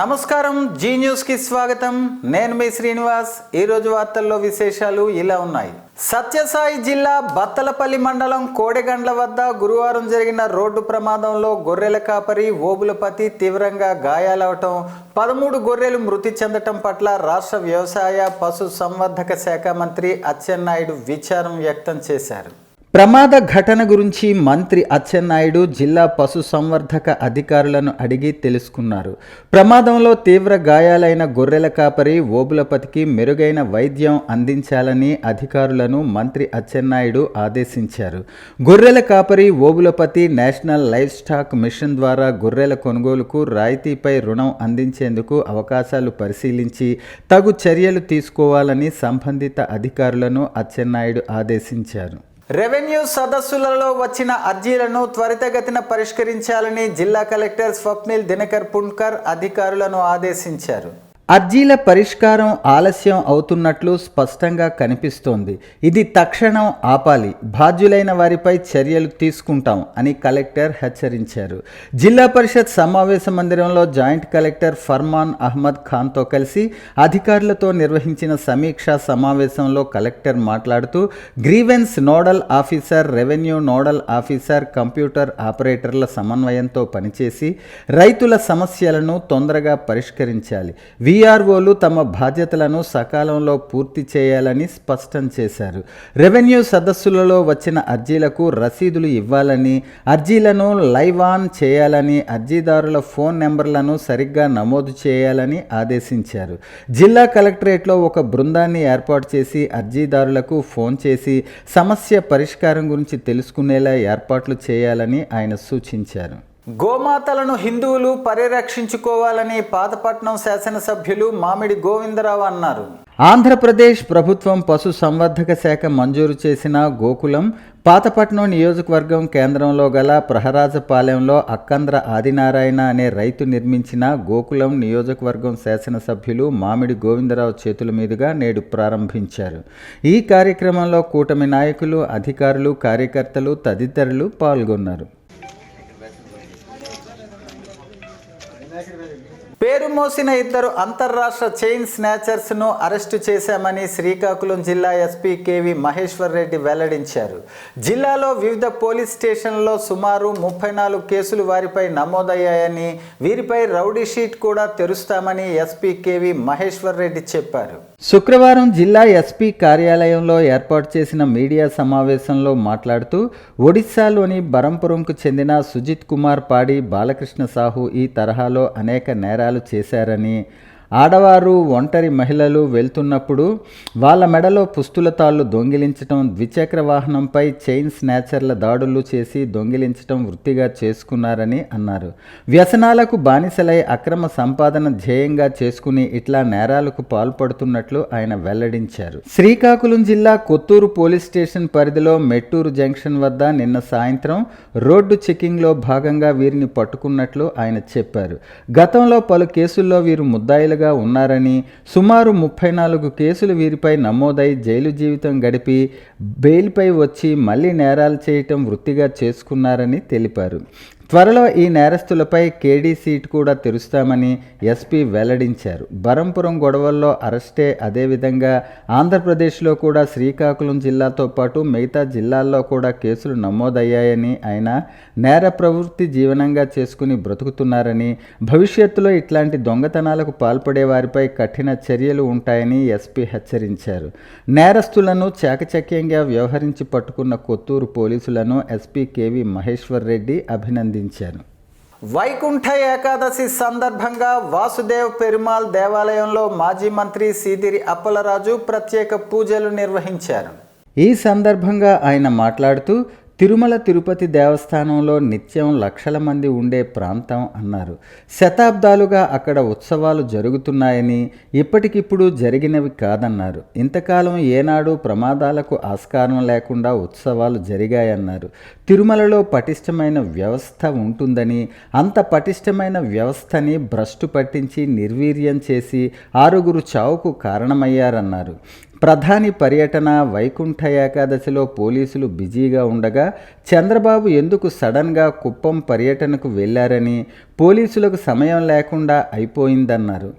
నమస్కారం, G news కి స్వాగతం. నేను మీ శ్రీనివాస్. ఈ రోజు వార్తల్లో విశేషాలు ఇలా ఉన్నాయి. సత్యసాయి జిల్లా బత్తలపల్లి మండలం కోడెగండ్ల వద్ద గురువారం జరిగిన రోడ్డు ప్రమాదంలో గొర్రెల కాపరి ఓబులపతి తీవ్రంగా గాయాలవటం, 13 గొర్రెలు మృతి చెందటం పట్ల రాష్ట్ర వ్యవసాయ పశు సంవర్ధక శాఖ మంత్రి అచ్చెన్నాయుడు విచారం వ్యక్తం చేశారు. ప్రమాద ఘటన గురించి మంత్రి అచ్చెన్నాయుడు జిల్లా పశు సంవర్ధక అధికారులను అడిగి తెలుసుకున్నారు. ప్రమాదంలో తీవ్ర గాయాలైన గొర్రెల కాపరి ఓబులపతికి మెరుగైన వైద్యం అందించాలని అధికారులను మంత్రి అచ్చెన్నాయుడు ఆదేశించారు. గొర్రెల కాపరి Obulapathi national livestock mission ద్వారా గొర్రెల కొనుగోలుకు రాయితీపై రుణం అందించేందుకు అవకాశాలు పరిశీలించి తగు చర్యలు తీసుకోవాలని సంబంధిత అధికారులను అచ్చెన్నాయుడు ఆదేశించారు. రెవెన్యూ సదస్సులలో వచ్చిన అర్జీలను త్వరితగతిన పరిష్కరించాలని జిల్లా కలెక్టర్ స్వప్నిల్ దినకర్ పుణ్కర్ అధికారులను ఆదేశించారు. అర్జీల పరిష్కారం ఆలస్యం అవుతున్నట్లు స్పష్టంగా కనిపిస్తోంది. ఇది తక్షణం ఆపాలి, బాధ్యులైన వారిపై చర్యలు తీసుకుంటాం అని కలెక్టర్ హెచ్చరించారు. జిల్లా పరిషత్ సమావేశ మందిరంలో జాయింట్ కలెక్టర్ ఫర్మాన్ అహ్మద్ ఖాన్తో కలిసి అధికారులతో నిర్వహించిన సమీక్షా సమావేశంలో కలెక్టర్ మాట్లాడుతూ grievance nodal officer, revenue nodal officer, computer ఆపరేటర్ల సమన్వయంతో పనిచేసి రైతుల సమస్యలను తొందరగా పరిష్కరించాలి. వీఆర్ఓలు తమ బాధ్యతలను సకాలంలో పూర్తి చేయాలని స్పష్టం చేశారు. రెవెన్యూ సదస్సులలో వచ్చిన అర్జీలకు రసీదులు ఇవ్వాలని, అర్జీలను లైవ్ ఆన్ చేయాలని, అర్జీదారుల ఫోన్ నెంబర్లను సరిగ్గా నమోదు చేయాలని ఆదేశించారు. జిల్లా కలెక్టరేట్లో ఒక బృందాన్ని ఏర్పాటు చేసి అర్జీదారులకు ఫోన్ చేసి సమస్య పరిష్కారం గురించి తెలుసుకునేలా ఏర్పాట్లు చేయాలని ఆయన సూచించారు. గోమాతలను హిందువులు పరిరక్షించుకోవాలని పాతపట్నం శాసనసభ్యులు మామిడి గోవిందరావు అన్నారు. ఆంధ్రప్రదేశ్ ప్రభుత్వం పశు సంవర్ధక శాఖ మంజూరు చేసిన గోకులం పాతపట్నం నియోజకవర్గం కేంద్రంలో గల ప్రహరాజపాలెంలో అక్కంద్ర ఆదినారాయణ అనే రైతు నిర్మించిన గోకులం నియోజకవర్గం శాసనసభ్యులు మామిడి గోవిందరావు చేతుల మీదుగా నేడు ప్రారంభించారు. ఈ కార్యక్రమంలో కూటమి నాయకులు, అధికారులు, కార్యకర్తలు తదితరులు పాల్గొన్నారు. పేరు మోసిన 2 అంతర్రాష్ట్ర చైన్ స్నాచర్స్ను అరెస్టు చేశామని శ్రీకాకుళం జిల్లా ఎస్పీ కేవి మహేశ్వర్ రెడ్డి వెల్లడించారు. జిల్లాలో వివిధ పోలీస్ స్టేషన్లలో సుమారు 34 కేసులు వారిపై నమోదయ్యాయని, వీరిపై రౌడీ షీట్ కూడా తెరుస్తామని ఎస్పీ కేవి మహేశ్వర్ రెడ్డి చెప్పారు. శుక్రవారం జిల్లా ఎస్పీ కార్యాలయంలో ఏర్పాటు చేసిన మీడియా సమావేశంలో మాట్లాడుతూ ఒడిశాలోని బరంపురంకు చెందిన సుజిత్ కుమార్ పాడి, బాలకృష్ణ సాహు ఈ తరహాలో అనేక నేరాలు చేశారని, ఆడవారు, ఒంటరి మహిళలు వెళ్తున్నప్పుడు వాళ్ళ మెడలో పుస్తుల తాళ్లు దొంగిలించటం, ద్విచక్ర వాహనంపై చైన్ స్నాచర్ల దాడులు చేసి దొంగిలించటం వృత్తిగా చేసుకున్నారని అన్నారు. వ్యసనాలకు బానిసలై అక్రమ సంపాదన ధ్యేయంగా చేసుకుని ఇట్లా నేరాలకు పాల్పడుతున్నట్లు ఆయన వెల్లడించారు. శ్రీకాకుళం జిల్లా కొత్తూరు పోలీస్ స్టేషన్ పరిధిలో మెట్టూరు జంక్షన్ వద్ద నిన్న సాయంత్రం రోడ్డు చెకింగ్లో భాగంగా వీరిని పట్టుకున్నట్లు ఆయన చెప్పారు. గతంలో పలు కేసుల్లో వీరు ముద్దాయిలుగా ఉన్నారని, సుమారు 34 కేసులు వీరిపై నమోదై జైలు జీవితం గడిపి బెయిల్పై వచ్చి మళ్లీ నేరాలు చేయటం వృత్తిగా చేసుకున్నారని తెలిపారు. త్వరలో ఈ నేరస్తులపై కేడీ సీట్ కూడా తెరుస్తామని ఎస్పీ వెల్లడించారు. బరంపురం గొడవల్లో అరెస్టే అదేవిధంగా ఆంధ్రప్రదేశ్లో కూడా శ్రీకాకుళం జిల్లాతో పాటు మిగతా జిల్లాల్లో కూడా కేసులు నమోదయ్యాయని, ఆయన నేర ప్రవృత్తి జీవనంగా చేసుకుని బ్రతుకుతున్నారని, భవిష్యత్తులో ఇట్లాంటి దొంగతనాలకు పాల్పడే వారిపై కఠిన చర్యలు ఉంటాయని ఎస్పీ హెచ్చరించారు. నేరస్తులను చాకచక్యంగా వ్యవహరించి పట్టుకున్న కొత్తూరు పోలీసులను ఎస్పీ కేవి మహేశ్వర్ రెడ్డి అభినందించారు. వైకుంఠ ఏకాదశి సందర్భంగా వాసుదేవ్ పెరుమాల్ దేవాలయంలో మాజీ మంత్రి సీదిరి అప్పలరాజు ప్రత్యేక పూజలు నిర్వహించారు. ఈ సందర్భంగా ఆయన మాట్లాడుతూ తిరుమల తిరుపతి దేవస్థానంలో నిత్యం లక్షల మంది ఉండే ప్రాంతం అన్నారు. శతాబ్దాలుగా అక్కడ ఉత్సవాలు జరుగుతున్నాయని, ఇప్పటికిప్పుడు జరిగినవి కాదన్నారు. ఇంతకాలం ఏనాడు ప్రమాదాలకు ఆస్కారం లేకుండా ఉత్సవాలు జరిగాయన్నారు. తిరుమలలో పటిష్టమైన వ్యవస్థ ఉంటుందని, అంత పటిష్టమైన వ్యవస్థని భ్రష్టు పట్టించి నిర్వీర్యం చేసి 6 చావుకు కారణమయ్యారన్నారు. ప్రధాని పర్యటన, వైకుంఠ ఏకాదశిలో పోలీసులు బిజీగా ఉండగా చంద్రబాబు ఎందుకు సడన్గా కుప్పం పర్యటనకు వెళ్లారని, పోలీసులకు సమయం లేకుండా అయిపోయిందన్నారు.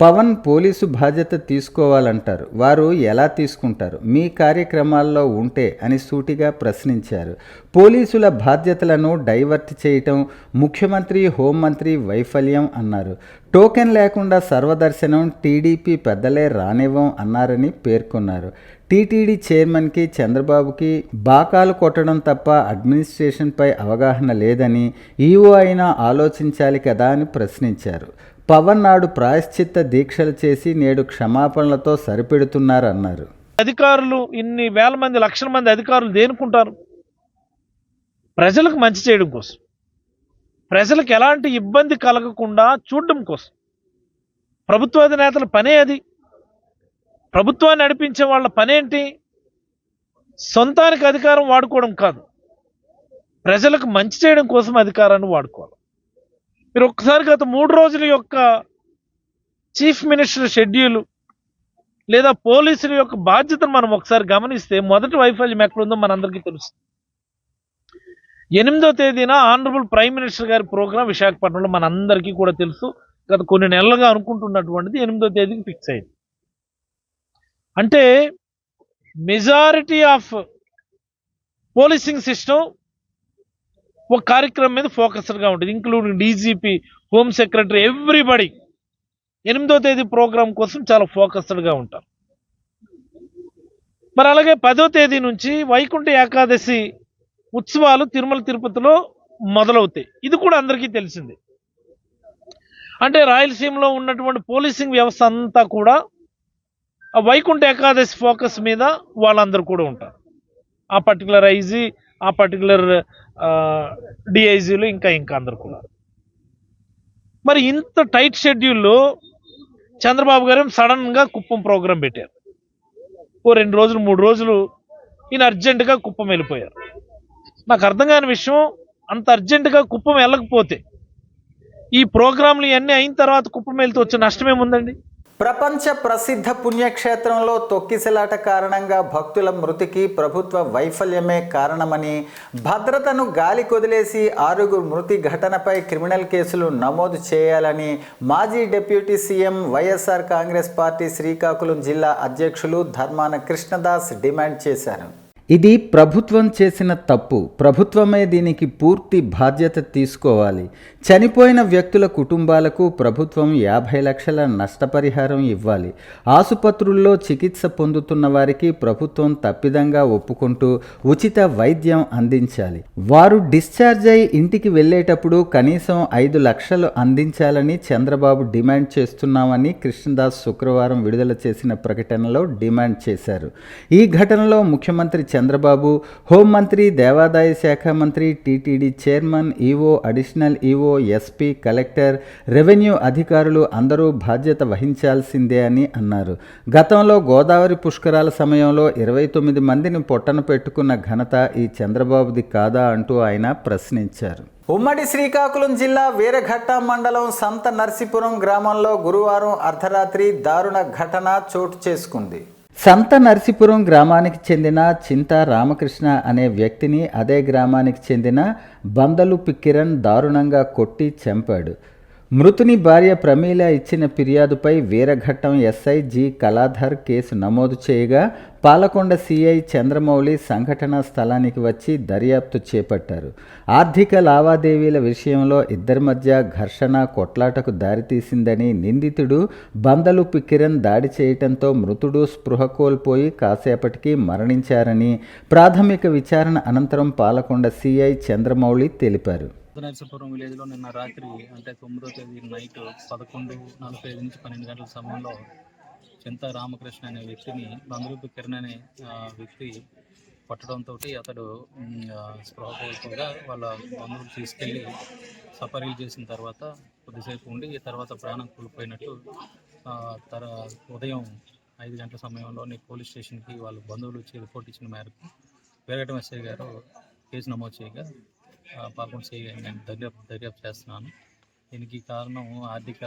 పవన్ పోలీసు బాధ్యత తీసుకోవాలంటారు, వారు ఎలా తీసుకుంటారు మీ కార్యక్రమాల్లో ఉంటే అని సూటిగా ప్రశ్నించారు. పోలీసుల బాధ్యతలను డైవర్ట్ చేయటం ముఖ్యమంత్రి, హోంమంత్రి వైఫల్యం అన్నారు. టోకెన్ లేకుండా సర్వదర్శనం టీడీపీ పెద్దలే రానివ్వం అన్నారని పేర్కొన్నారు. టీటీడీ చైర్మన్కి చంద్రబాబుకి బాకాలు కొట్టడం తప్ప అడ్మినిస్ట్రేషన్పై అవగాహన లేదని, ఈవో అయినా ఆలోచించాలి కదా అని ప్రశ్నించారు. పవన్ నాడు ప్రాయశ్చిత్త దీక్షలు చేసి నేడు క్షమాపణలతో సరిపెడుతున్నారన్నారు. అధికారులు ఇన్ని వేల మంది, లక్షల మంది అధికారులు దేనుకుంటారు? ప్రజలకు మంచి చేయడం కోసం, ప్రజలకు ఎలాంటి ఇబ్బంది కలగకుండా చూడడం కోసం. ప్రభుత్వాధినేతల పనే అది. ప్రభుత్వాన్ని నడిపించే వాళ్ళ పనేంటి? సొంతానికి అధికారం వాడుకోవడం కాదు, ప్రజలకు మంచి చేయడం కోసం అధికారాన్ని వాడుకోవాలి. మీరు ఒక్కసారి గత 3 రోజుల యొక్క చీఫ్ మినిస్టర్ షెడ్యూల్ లేదా పోలీసుల యొక్క బాధ్యతను మనం ఒకసారి గమనిస్తే మొదటి వైఫల్యం ఎక్కడుందో మనందరికీ తెలుసు. 8వ తేదీన ఆనరబుల్ ప్రైమ్ మినిస్టర్ గారి ప్రోగ్రాం విశాఖపట్నంలో మనందరికీ కూడా తెలుసు. గత కొన్ని నెలలుగా అనుకుంటున్నటువంటిది 8వ తేదీకి ఫిక్స్ అయింది. అంటే మెజారిటీ ఆఫ్ పోలీసింగ్ సిస్టమ్ ఒక కార్యక్రమం మీద ఫోకస్డ్గా ఉంటుంది, including DGP, home secretary, everybody 8వ తేదీ ప్రోగ్రాం కోసం చాలా ఫోకస్డ్గా ఉంటారు. మరి అలాగే 10వ తేదీ నుంచి వైకుంఠ ఏకాదశి ఉత్సవాలు తిరుమల తిరుపతిలో మొదలవుతాయి. ఇది కూడా అందరికీ తెలిసిందే. అంటే రాయలసీమలో ఉన్నటువంటి పోలీసింగ్ వ్యవస్థ అంతా కూడా ఆ వైకుంఠ ఏకాదశి ఫోకస్ మీద వాళ్ళందరూ కూడా ఉంటారు. ఆ పర్టికులర్ ఐజీ, ఆ పర్టికులర్ డిఐజీలు, ఇంకా అందరు కూడా. మరి ఇంత టైట్ షెడ్యూల్లో చంద్రబాబు గారు సడన్గా కుప్పం ప్రోగ్రాం పెట్టారు. 2 రోజులు 3 రోజులు ఈయన అర్జెంటుగా కుప్పం వెళ్ళిపోయారు. నాకు అర్థం కాని విషయం, అంత అర్జెంటుగా కుప్పం వెళ్ళకపోతే ఈ ప్రోగ్రాంలు ఇవన్నీ అయిన తర్వాత కుప్పం వెళ్తే వచ్చే నష్టమేముందండి? ప్రపంచ ప్రసిద్ధ పుణ్యక్షేత్రంలో తొక్కిసలాట కారణంగా భక్తుల మృతికి ప్రభుత్వ వైఫల్యమే కారణమని, భద్రతను గాలి కొదిలేసి 6 మృతి ఘటనపై క్రిమినల్ కేసులు నమోదు చేయాలని మాజీ deputy CM YSR Congress party Srikakulam జిల్లా అధ్యక్షులు ధర్మాన కృష్ణదాస్ డిమాండ్ చేశారు. ఇది ప్రభుత్వం చేసిన తప్పు, ప్రభుత్వమే దీనికి పూర్తి బాధ్యత తీసుకోవాలి. చనిపోయిన వ్యక్తుల కుటుంబాలకు ప్రభుత్వం 50 లక్షల నష్టపరిహారం ఇవ్వాలి. ఆసుపత్రుల్లో చికిత్స పొందుతున్న వారికి ప్రభుత్వం తప్పిదంగా ఒప్పుకుంటూ ఉచిత వైద్యం అందించాలి. వారు డిశ్చార్జ్ అయి ఇంటికి వెళ్ళేటప్పుడు కనీసం 5 లక్షలు అందించాలని చంద్రబాబు డిమాండ్ చేస్తున్నామని కృష్ణదాస్ శుక్రవారం విడుదల చేసిన ప్రకటనలో డిమాండ్ చేశారు. ఈ ఘటనలో ముఖ్యమంత్రి చంద్రబాబు, హోంమంత్రి, దేవాదాయ శాఖ మంత్రి, TTD chairman, EO, additional EO, SP, collector, revenue అధికారులు అందరూ బాధ్యత వహించాల్సిందే అని అన్నారు. గతంలో గోదావరి పుష్కరాల సమయంలో 29 మందిని పొట్టన పెట్టుకున్న ఘనత ఈ చంద్రబాబుది కాదా అంటూ ఆయన ప్రశ్నించారు. ఉమ్మడి శ్రీకాకుళం జిల్లా వీరఘట్ట మండలం సంత నర్సీపురం గ్రామంలో గురువారం అర్ధరాత్రి దారుణ ఘటన చోటు చేసుకుంది. సంత నర్సీపురం గ్రామానికి చెందిన చింతా రామకృష్ణ అనే వ్యక్తిని అదే గ్రామానికి చెందిన బందలుపి కిరణ్ దారుణంగా కొట్టి చంపాడు. మృతుని భార్య ప్రమీల ఇచ్చిన ఫిర్యాదుపై Veeraghattam SI G Kaladhar case నమోదు చేయగా పాలకొండ సిఐ చంద్రమౌళి సంఘటనా స్థలానికి వచ్చి దర్యాప్తు చేపట్టారు. ఆర్థిక లావాదేవీల విషయంలో ఇద్దరి మధ్య ఘర్షణ, కొట్లాటకు దారితీసిందని, నిందితుడు బందలుపి కిరణ్ దాడి చేయటంతో మృతుడు స్పృహ కోల్పోయి కాసేపటికి మరణించారని ప్రాథమిక విచారణ అనంతరం పాలకొండ సిఐ చంద్రమౌళి తెలిపారు. నర్సీపురం విలేజ్లో నిన్న రాత్రి అంటే 9వ తేదీ నైట్ 11:45 నుంచి 12 గంటల సమయంలో చింతా రామకృష్ణ అనే వ్యక్తిని బందలుపి కిరణ్ అనే వ్యక్తి కొట్టడంతో అతడు స్పృహ కోల్పోగా వాళ్ళ బంధువులు తీసుకెళ్ళి సపరీలు చేసిన తర్వాత కొద్దిసేపు ఉండి తర్వాత ప్రాణం కోల్పోయినట్టు ఉదయం 5 గంటల సమయంలో పోలీస్ స్టేషన్కి వాళ్ళ బంధువులు వచ్చి రిపోర్ట్ ఇచ్చిన మేరకు వీరఘట్టం ఎస్ఐ గారు కేసు నమోదు చేయగా పాల్గొని నేను దర్యాప్తు చేస్తున్నాను. దీనికి కారణం ఆర్థిక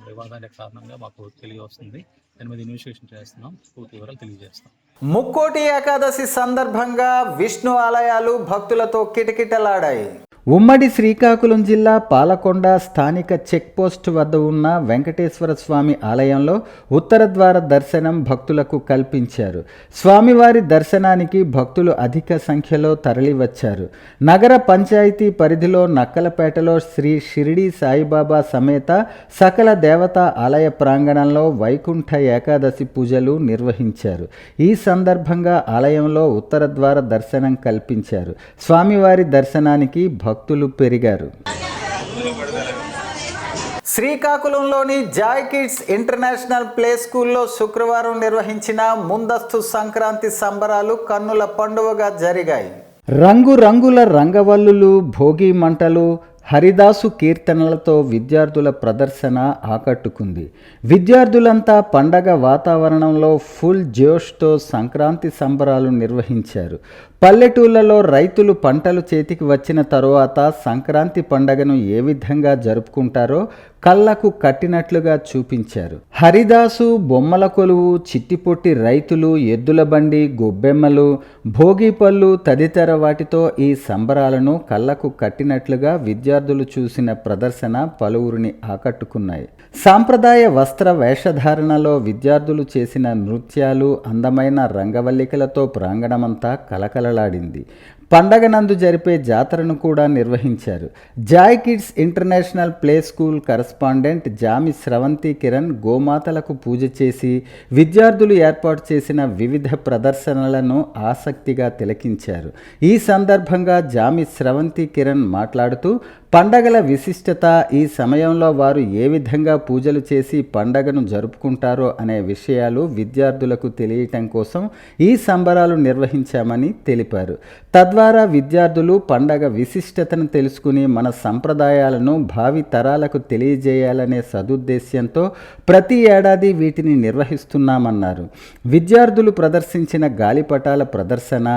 వివాదాల కారణంగా మాకు తెలియవస్తుంది. దాని మీద ఇన్వెస్టిగేషన్ చేస్తున్నాం. పూర్తి వివరాలు తెలియజేస్తాం. ముక్కోటి ఏకాదశి సందర్భంగా విష్ణు ఆలయాలు భక్తులతో కిటకిటలాడాయి. ఉమ్మడి శ్రీకాకుళం జిల్లా పాలకొండ స్థానిక చెక్ పోస్ట్ వద్ద ఉన్న వెంకటేశ్వర స్వామి ఆలయంలో ఉత్తర ద్వార దర్శనం భక్తులకు కల్పించారు. స్వామివారి దర్శనానికి భక్తులు అధిక సంఖ్యలో తరలివచ్చారు. నగర పంచాయతీ పరిధిలో నక్కలపేటలో శ్రీ షిరిడి సాయిబాబా సమేత సకల దేవతా ఆలయ ప్రాంగణంలో వైకుంఠ ఏకాదశి పూజలు నిర్వహించారు. ఈ సందర్భంగా ఆలయంలో ఉత్తర ద్వార దర్శనం కల్పించారు. స్వామివారి దర్శనానికి భక్తులు పెరిగారు. శ్రీకాకుళంలోని జాయ్ కిడ్స్ ఇంటర్నేషనల్ ప్లే స్కూల్లో శుక్రవారం నిర్వహించిన ముందస్తు సంక్రాంతి సంబరాలు కన్నుల పండువగా జరిగాయి. రంగురంగుల రంగవల్లులు, భోగి మంటలు, హరిదాసు కీర్తనలతో విద్యార్థుల ప్రదర్శన ఆకట్టుకుంది. విద్యార్థులంతా పండగ వాతావరణంలో ఫుల్ జోష్తో సంక్రాంతి సంబరాలు నిర్వహించారు. పల్లెటూళ్ళలో రైతులు పంటలు చేతికి వచ్చిన తరువాత సంక్రాంతి పండగను ఏ విధంగా జరుపుకుంటారో కళ్ళకు కట్టినట్లుగా చూపించారు. హరిదాసు, బొమ్మల కొలువు, చిట్టిపొట్టి రైతులు, ఎద్దుల బండి, గొబ్బెమ్మలు, భోగిపళ్ళు తదితర వాటితో ఈ సంబరాలను కళ్ళకు కట్టినట్లుగా విద్యార్థులు చూసిన ప్రదర్శన పలువురిని ఆకట్టుకున్నాయి. సాంప్రదాయ వస్త్ర వేషధారణలో విద్యార్థులు చేసిన నృత్యాలు, అందమైన రంగవల్లికలతో ప్రాంగణమంతా కలకలలాడింది. పండగనందు జరిపే జాతరను కూడా నిర్వహించారు. Joy kids international play school correspondent Jami Sravanthi Kiran గోమాతలకు పూజ చేసి విద్యార్థులు ఏర్పాటు చేసిన వివిధ ప్రదర్శనలను ఆసక్తిగా తిలకించారు. ఈ సందర్భంగా జామి స్రవంతి కిరణ్ మాట్లాడుతూ పండగల విశిష్టత, ఈ సమయంలో వారు ఏ విధంగా పూజలు చేసి పండగను జరుపుకుంటారో అనే విషయాలు విద్యార్థులకు తెలియటం కోసం ఈ సంబరాలు నిర్వహించామని తెలిపారు. తద్వారా విద్యార్థులు పండగ విశిష్టతను తెలుసుకుని మన సంప్రదాయాలను భావి తరాలకు తెలియజేయాలనే సదుద్దేశ్యంతో ప్రతి ఏడాది వీటిని నిర్వహిస్తున్నామన్నారు. విద్యార్థులు ప్రదర్శించిన గాలిపటాల ప్రదర్శన,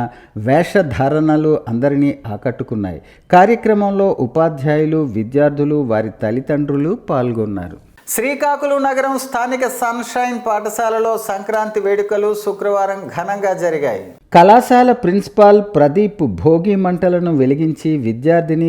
వేషధారణలు అందరినీ ఆకట్టుకున్నాయి. కార్యక్రమంలో ఉపాధ్యాయులు, విద్యార్థులు, వారి తల్లిదండ్రులు పాల్గొన్నారు. శ్రీకాకుళం నగరం స్థానిక సన్షైన్ పాఠశాలలో సంక్రాంతి వేడుకలు శుక్రవారం ఘనంగా జరిగాయి. కళాశాల ప్రిన్సిపాల్ ప్రదీప్ భోగి మంటలను వెలిగించి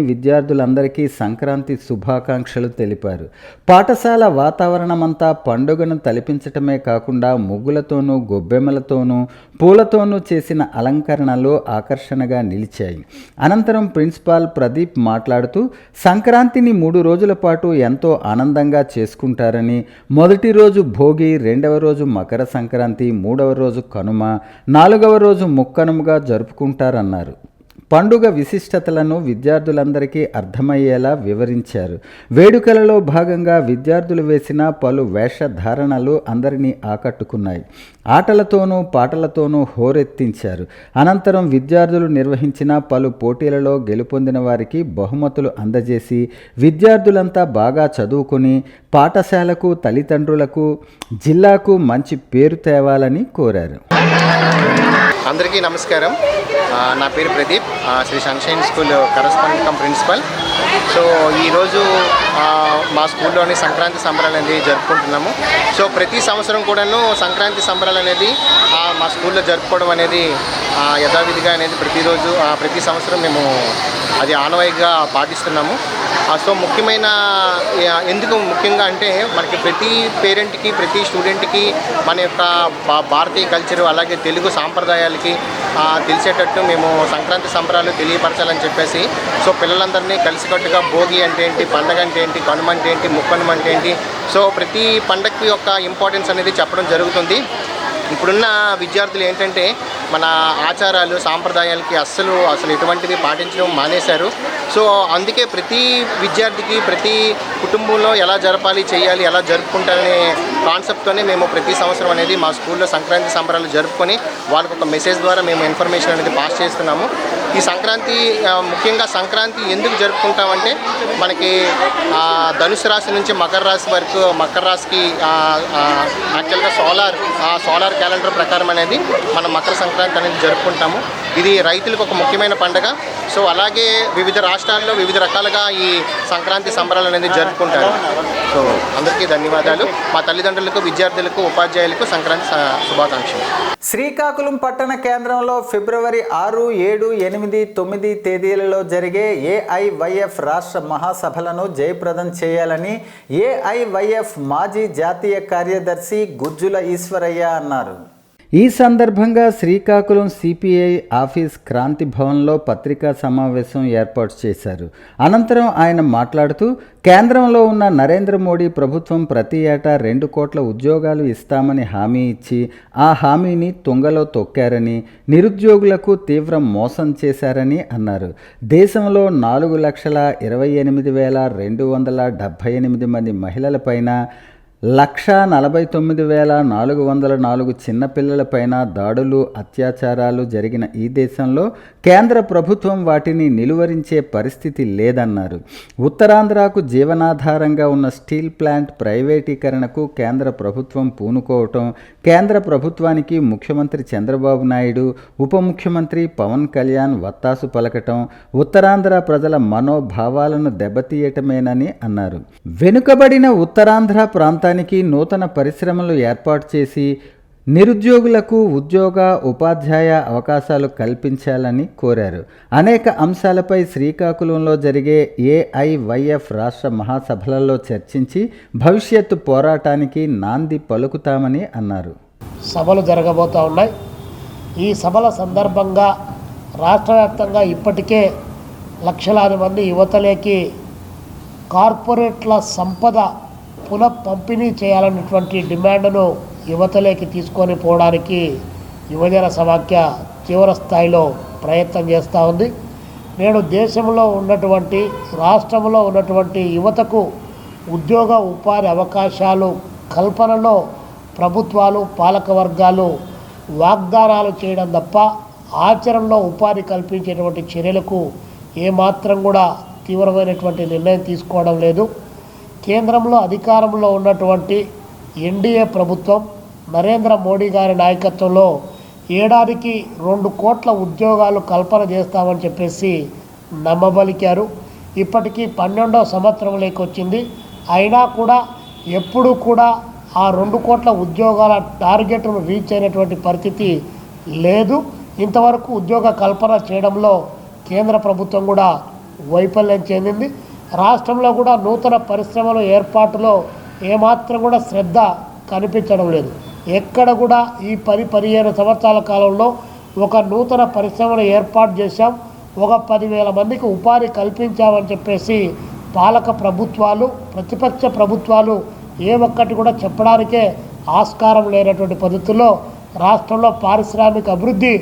విద్యార్థులందరికీ సంక్రాంతి శుభాకాంక్షలు తెలిపారు. పాఠశాల వాతావరణమంతా పండుగను తలపించటమే కాకుండా ముగ్గులతోనూ, గొబ్బెమ్మలతోనూ, పూలతోనూ చేసిన అలంకరణలు ఆకర్షణగా నిలిచాయి. అనంతరం ప్రిన్సిపాల్ ప్రదీప్ మాట్లాడుతూ సంక్రాంతిని 3 రోజుల పాటు ఎంతో ఆనందంగా చేసుకుంటారని, మొదటి రోజు భోగి, 2వ రోజు మకర సంక్రాంతి, 3వ రోజు కనుమ, 4వ రోజు ముక్కనుమగా జరుపుకుంటారన్నారు. పండుగ విశిష్టతలను విద్యార్థులందరికీ అర్థమయ్యేలా వివరించారు. వేడుకలలో భాగంగా విద్యార్థులు వేసిన పలు వేషధారణలు అందరినీ ఆకట్టుకున్నాయి. ఆటలతోనూ పాటలతోనూ హోరెత్తించారు. అనంతరం విద్యార్థులు నిర్వహించిన పలు పోటీలలో గెలుపొందిన వారికి బహుమతులు అందజేసి విద్యార్థులంతా బాగా చదువుకుని పాఠశాలకు, తల్లిదండ్రులకు, జిల్లాకు మంచి పేరు తేవాలని కోరారు. అందరికీ నమస్కారం. నా పేరు Pradeep, Sri sunshine school correspondent cum principal. So ఈరోజు మా స్కూల్లోని సంక్రాంతి సంబరాలు అనేది జరుపుకుంటున్నాము. సో ప్రతి సంవత్సరం కూడాను సంక్రాంతి సంబరాలు అనేది మా స్కూల్లో జరుపుకోవడం అనేది యథావిధిగా అనేది ప్రతి సంవత్సరం మేము అది ఆనవాయిగా పాటిస్తున్నాము. సో ముఖ్యంగా అంటే మనకి ప్రతి పేరెంట్కి, ప్రతి స్టూడెంట్కి మన యొక్క భారతీయ కల్చరు, అలాగే తెలుగు సాంప్రదాయాలకి తెలిసేటట్టు మేము సంక్రాంతి సంబరాలు తెలియపరచాలని చెప్పేసి సో పిల్లలందరినీ కలిసికట్టుగా భోగి అంటే ఏంటి, పండగ అంటే ఏంటి, కనుమ అంటే ఏంటి, ముక్కనుమ అంటే ఏంటి, సో ప్రతి పండగకి యొక్క ఇంపార్టెన్స్ అనేది చెప్పడం జరుగుతుంది. ఇప్పుడున్న విద్యార్థులు ఏంటంటే మన ఆచారాలు, సాంప్రదాయాలకి అసలు ఎటువంటిది పాటించడం మానేశారు. సో అందుకే ప్రతి విద్యార్థికి, ప్రతి కుటుంబంలో ఎలా చేయాలి, ఎలా జరుపుకుంటారనే కాన్సెప్ట్తోనే మేము ప్రతి సంవత్సరం అనేది మా స్కూల్లో సంక్రాంతి సంబరాలు జరుపుకొని వాళ్ళకు ఒక మెసేజ్ ద్వారా మేము ఇన్ఫర్మేషన్ అనేది పాస్ చేస్తున్నాము. ఈ ముఖ్యంగా సంక్రాంతి ఎందుకు జరుపుకుంటామంటే మనకి ధనుసు రాశి నుంచి మకర రాశి వరకు, మకర రాశికి యాక్చువల్గా సోలార్ క్యాలెండర్ ప్రకారం అనేది మనం మకర సంక్రాంతి అనేది జరుపుకుంటాము. ఇది రైతులకు ఒక ముఖ్యమైన పండుగ. సో అలాగే వివిధ రాష్ట్రాల్లో వివిధ రకాలుగా ఈ సంక్రాంతి సంబరాలు అనేది జరుపుకుంటారు. సో అందరికీ ధన్యవాదాలు. మా తల్లిదండ్రులకు, విద్యార్థులకు, ఉపాధ్యాయులకు సంక్రాంతి శుభాకాంక్షలు. శ్రీకాకుళం పట్టణ కేంద్రంలో ఫిబ్రవరి 6, 7, 8, 9 తేదీలలో జరిగే ఏఐవైఎఫ్ రాష్ట్ర మహాసభలను జయప్రదం చేయాలని ఏఐవైఎఫ్ మాజీ జాతీయ కార్యదర్శి గుజ్జుల ఈశ్వరయ్య అన్నారు. ఈ సందర్భంగా శ్రీకాకుళం సిపిఐ ఆఫీస్ క్రాంతి భవన్లో పత్రికా సమావేశం ఏర్పాటు చేశారు. అనంతరం ఆయన మాట్లాడుతూ కేంద్రంలో ఉన్న నరేంద్ర మోడీ ప్రభుత్వం ప్రతి ఏటా 2 కోట్ల ఉద్యోగాలు ఇస్తామని హామీ ఇచ్చి ఆ హామీని తుంగలో తొక్కారని, నిరుద్యోగులకు తీవ్ర మోసం చేశారని అన్నారు. దేశంలో 4,28,278 మంది మహిళలపైన 1,49,404 చిన్నపిల్లలపైన దాడులు, అత్యాచారాలు జరిగిన ఈ దేశంలో కేంద్ర ప్రభుత్వం వాటిని నిలువరించే పరిస్థితి లేదన్నారు. ఉత్తరాంధ్రకు జీవనాధారంగా ఉన్న స్టీల్ ప్లాంట్ ప్రైవేటీకరణకు కేంద్ర ప్రభుత్వం పూనుకోవటం, కేంద్ర ప్రభుత్వానికి ముఖ్యమంత్రి చంద్రబాబు నాయుడు, ఉప ముఖ్యమంత్రి పవన్ కళ్యాణ్ వత్తాసు పలకటం ఉత్తరాంధ్ర ప్రజల మనోభావాలను దెబ్బతీయటమేనని అన్నారు. వెనుకబడిన ఉత్తరాంధ్ర ప్రాంతానికి నూతన పరిశ్రమలు ఏర్పాటు చేసి నిరుద్యోగులకు ఉద్యోగ, ఉపాధ్యాయ అవకాశాలు కల్పించాలని కోరారు. అనేక అంశాలపై శ్రీకాకుళంలో జరిగే ఏఐవైఎఫ్ రాష్ట్ర మహాసభలలో చర్చించి భవిష్యత్తు పోరాటానికి నాంది పలుకుతామని అన్నారు. సభలు జరగబోతూ ఉన్నాయి. ఈ సభల సందర్భంగా రాష్ట్ర వ్యాప్తంగా ఇప్పటికే లక్షలాది మంది యువతలేకి కార్పొరేట్ల సంపద పునః పంపిణీ చేయాలనేటువంటి డిమాండ్ను యువతలేకి తీసుకొని పోవడానికి యువజన సమాఖ్య తీవ్ర స్థాయిలో ప్రయత్నం చేస్తూ ఉంది. నేడు దేశంలో ఉన్నటువంటి, రాష్ట్రంలో ఉన్నటువంటి యువతకు ఉద్యోగ, ఉపాధి అవకాశాలు కల్పనలో ప్రభుత్వాలు, పాలక వర్గాలు వాగ్దానాలు చేయడం తప్ప ఆచరణలో ఉపాధి కల్పించేటువంటి చర్యలకు ఏమాత్రం కూడా తీవ్రమైనటువంటి నిర్ణయం తీసుకోవడం లేదు. కేంద్రంలో అధికారంలో ఉన్నటువంటి ఎన్డీఏ ప్రభుత్వం నరేంద్ర మోడీ గారి నాయకత్వంలో ఏడాదికి 2 కోట్ల ఉద్యోగాలు కల్పన చేస్తామని చెప్పేసి నమ్మబలికారు. ఇప్పటికీ 12వ సంవత్సరంలోకి వచ్చింది. అయినా కూడా ఎప్పుడూ కూడా ఆ 2 కోట్ల ఉద్యోగాల టార్గెట్ను రీచ్ అయినటువంటి పరిస్థితి లేదు. ఇంతవరకు ఉద్యోగ కల్పన చేయడంలో కేంద్ర ప్రభుత్వం కూడా వైఫల్యం చెందింది. రాష్ట్రంలో కూడా నూతన పరిశ్రమల ఏర్పాటులో ఏమాత్రం కూడా శ్రద్ధ కనిపించడం లేదు. ఎక్కడ కూడా ఈ 10-15 సంవత్సరాల కాలంలో ఒక నూతన పరిశ్రమను ఏర్పాటు చేశాం, ఒక 10,000 మందికి ఉపాధి కల్పించామని చెప్పేసి పాలక ప్రభుత్వాలు, ప్రతిపక్ష ప్రభుత్వాలు ఏ ఒక్కటి కూడా చెప్పడానికే ఆస్కారం లేనటువంటి పద్ధతుల్లో రాష్ట్రంలో పారిశ్రామిక అభివృద్ధి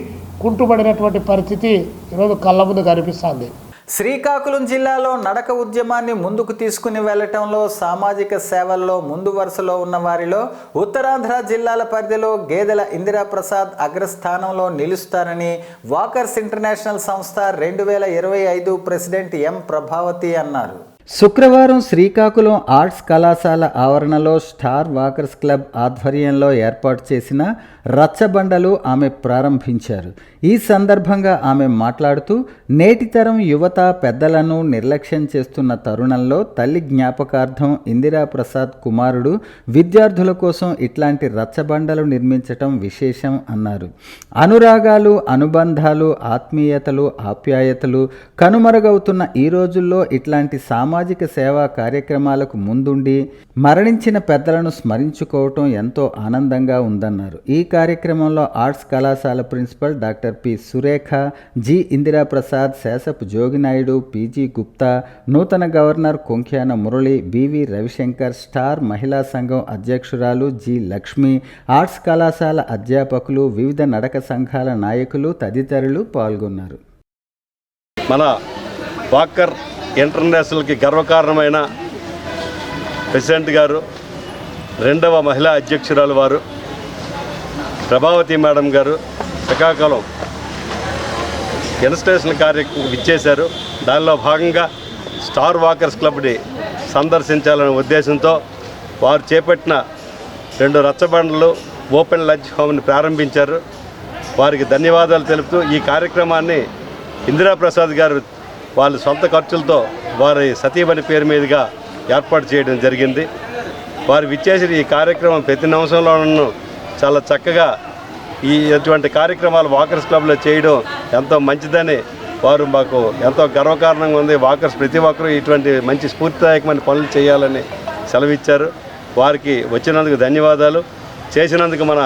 కుంటుపడినటువంటి పరిస్థితి ఈరోజు కళ్ళ ముందు కనిపిస్తుంది. శ్రీకాకుళం జిల్లాలో నడక ఉద్యమాన్ని ముందుకు తీసుకుని వెళ్లటంలో సామాజిక సేవల్లో ముందు వరుసలో ఉన్న వారిలో ఉత్తరాంధ్ర జిల్లాల పరిధిలో గేదెల ఇందిరాప్రసాద్ అగ్రస్థానంలో నిలుస్తారని వాకర్స్ ఇంటర్నేషనల్ సంస్థ 2025 ప్రెసిడెంట్ ఎం ప్రభావతి అన్నారు. శుక్రవారం శ్రీకాకుళం ఆర్ట్స్ కళాశాల ఆవరణలో స్టార్ వాకర్స్ క్లబ్ ఆధ్వర్యంలో ఏర్పాటు చేసిన రచ్చబండలు ఆమె ప్రారంభించారు. ఈ సందర్భంగా ఆమె మాట్లాడుతూ నేటి తరం యువత పెద్దలను నిర్లక్ష్యం చేస్తున్న తరుణంలో తల్లి జ్ఞాపకార్థం ఇందిరాప్రసాద్ కుమారుడు విద్యార్థుల కోసం ఇట్లాంటి రచ్చబండలు నిర్మించటం విశేషం అన్నారు. అనురాగాలు, అనుబంధాలు, ఆత్మీయతలు, ఆప్యాయతలు కనుమరుగవుతున్న ఈ రోజుల్లో ఇట్లాంటి సామాజిక సేవా కార్యక్రమాలకు ముందుండి మరణించిన పెద్దలను స్మరించుకోవటం ఎంతో ఆనందంగా ఉందన్నారు. ఈ కార్యక్రమంలో ఆర్ట్స్ కళాశాల principal doctor P Surekha, G Indiraprasad, Seshapu Joginaidu, PG Gupta, నూతన governor Konkhyana Murali, BV Ravishankar, star మహిళా సంఘం అధ్యక్షురాలు జి లక్ష్మి, ఆర్ట్స్ కళాశాల అధ్యాపకులు, వివిధ నడక సంఘాల నాయకులు తదితరులు పాల్గొన్నారు. మన వాకర్ ఇంటర్నేషనల్కి గర్వకారణమైన ప్రెసిడెంట్ గారు, 2వ మహిళా అధ్యక్షురాలు వారు ప్రభావతి మేడం గారు శ్రీకాకుళం ఇన్స్టిట్యూషన్ కార్యక్రమం ఇచ్చేశారు. దానిలో భాగంగా స్టార్ వాకర్స్ క్లబ్ని సందర్శించాలనే ఉద్దేశంతో వారు చేపట్టిన 2 రచ్చబండలు, ఓపెన్ లంచ్ హోమ్ని ప్రారంభించారు. వారికి ధన్యవాదాలు తెలుపుతూ ఈ కార్యక్రమాన్ని ఇందిరాప్రసాద్ గారు వాళ్ళ సొంత ఖర్చులతో వారి సతీమణి పేరు మీదుగా ఏర్పాటు చేయడం జరిగింది. వారు విచ్చేసిన ఈ కార్యక్రమం ప్రతి నిమిషంలోనూ చాలా చక్కగా ఇటువంటి కార్యక్రమాలు వాకర్స్ క్లబ్లో చేయడం ఎంతో మంచిదని వారు మాకు ఎంతో గర్వకారణంగా ఉంది. వాకర్స్ ప్రతి ఒక్కరూ ఇటువంటి మంచి స్ఫూర్తిదాయకమైన పనులు చేయాలని సెలవిచ్చారు. వారికి వచ్చినందుకు ధన్యవాదాలు. చేసినందుకు మన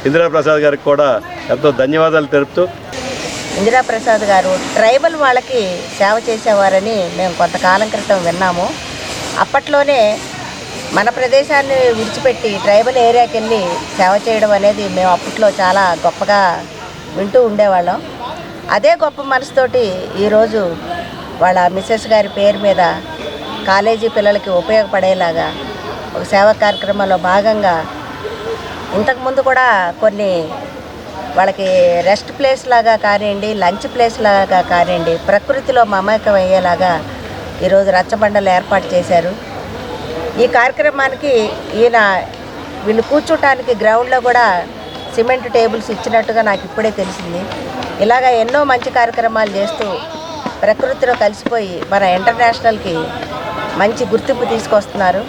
ఇందిరాప్రసాద్ గారికి కూడా ఎంతో ధన్యవాదాలు తెలుపుతూ, ఇందిరాప్రసాద్ గారు ట్రైబల్ వాళ్ళకి సేవ చేసేవారని మేము కొంతకాలం క్రితం విన్నాము. అప్పట్లోనే మన ప్రదేశాన్ని విడిచిపెట్టి ట్రైబల్ ఏరియాకి వెళ్ళి సేవ చేయడం అనేది మేము అప్పట్లో చాలా గొప్పగా వింటూ ఉండేవాళ్ళం. అదే గొప్ప మనసుతోటి ఈరోజు వాళ్ళ మిస్సెస్ గారి పేరు మీద కాలేజీ పిల్లలకి ఉపయోగపడేలాగా ఒక సేవా కార్యక్రమంలో భాగంగా ఇంతకుముందు కూడా కొన్ని వాళ్ళకి రెస్ట్ ప్లేస్ లాగా కానివ్వండి, లంచ్ ప్లేస్ లాగా కానివ్వండి, ప్రకృతిలో మమేకం అయ్యేలాగా ఈరోజు రచ్చబండలు ఏర్పాటు చేశారు. ఈ కార్యక్రమానికి వీళ్ళు కూర్చోటానికి గ్రౌండ్లో కూడా సిమెంట్ టేబుల్స్ ఇచ్చినట్టుగా నాకు ఇప్పుడే తెలిసింది. ఇలాగా ఎన్నో మంచి కార్యక్రమాలు చేస్తూ ప్రకృతిలో కలిసిపోయి మన ఇంటర్నేషనల్కి మంచి గుర్తింపు తీసుకొస్తున్నారు.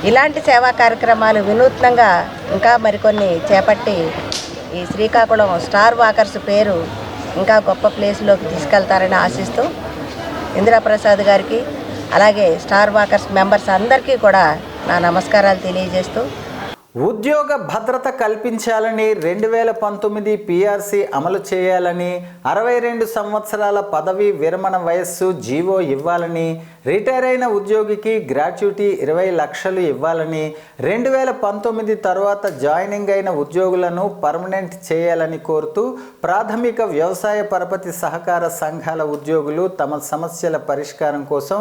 ఇలాంటి సేవా కార్యక్రమాలు వినూత్నంగా ఇంకా మరికొన్ని చేపట్టి ఈ శ్రీకాకుళం స్టార్ వాకర్స్ పేరు ఇంకా గొప్ప ప్లేస్లోకి తీసుకెళ్తారని ఆశిస్తూ ఇందిరాప్రసాద్ గారికి అలాగే స్టార్ వాకర్స్ మెంబర్స్ అందరికీ కూడా నా నమస్కారాలు తెలియజేస్తూ, ఉద్యోగ భద్రత కల్పించాలని 2019 పిఆర్సీ అమలు చేయాలని, 62 సంవత్సరాల పదవి విరమణ వయస్సు జీవో ఇవ్వాలని, రిటైర్ అయిన ఉద్యోగికి గ్రాట్యుటీ 20 లక్షలు ఇవ్వాలని, 2019 తర్వాత జాయినింగ్ అయిన ఉద్యోగులను పర్మనెంట్ చేయాలని కోరుతూ ప్రాథమిక వ్యవసాయ పరపతి సహకార సంఘాల ఉద్యోగులు తమ సమస్యల పరిష్కారం కోసం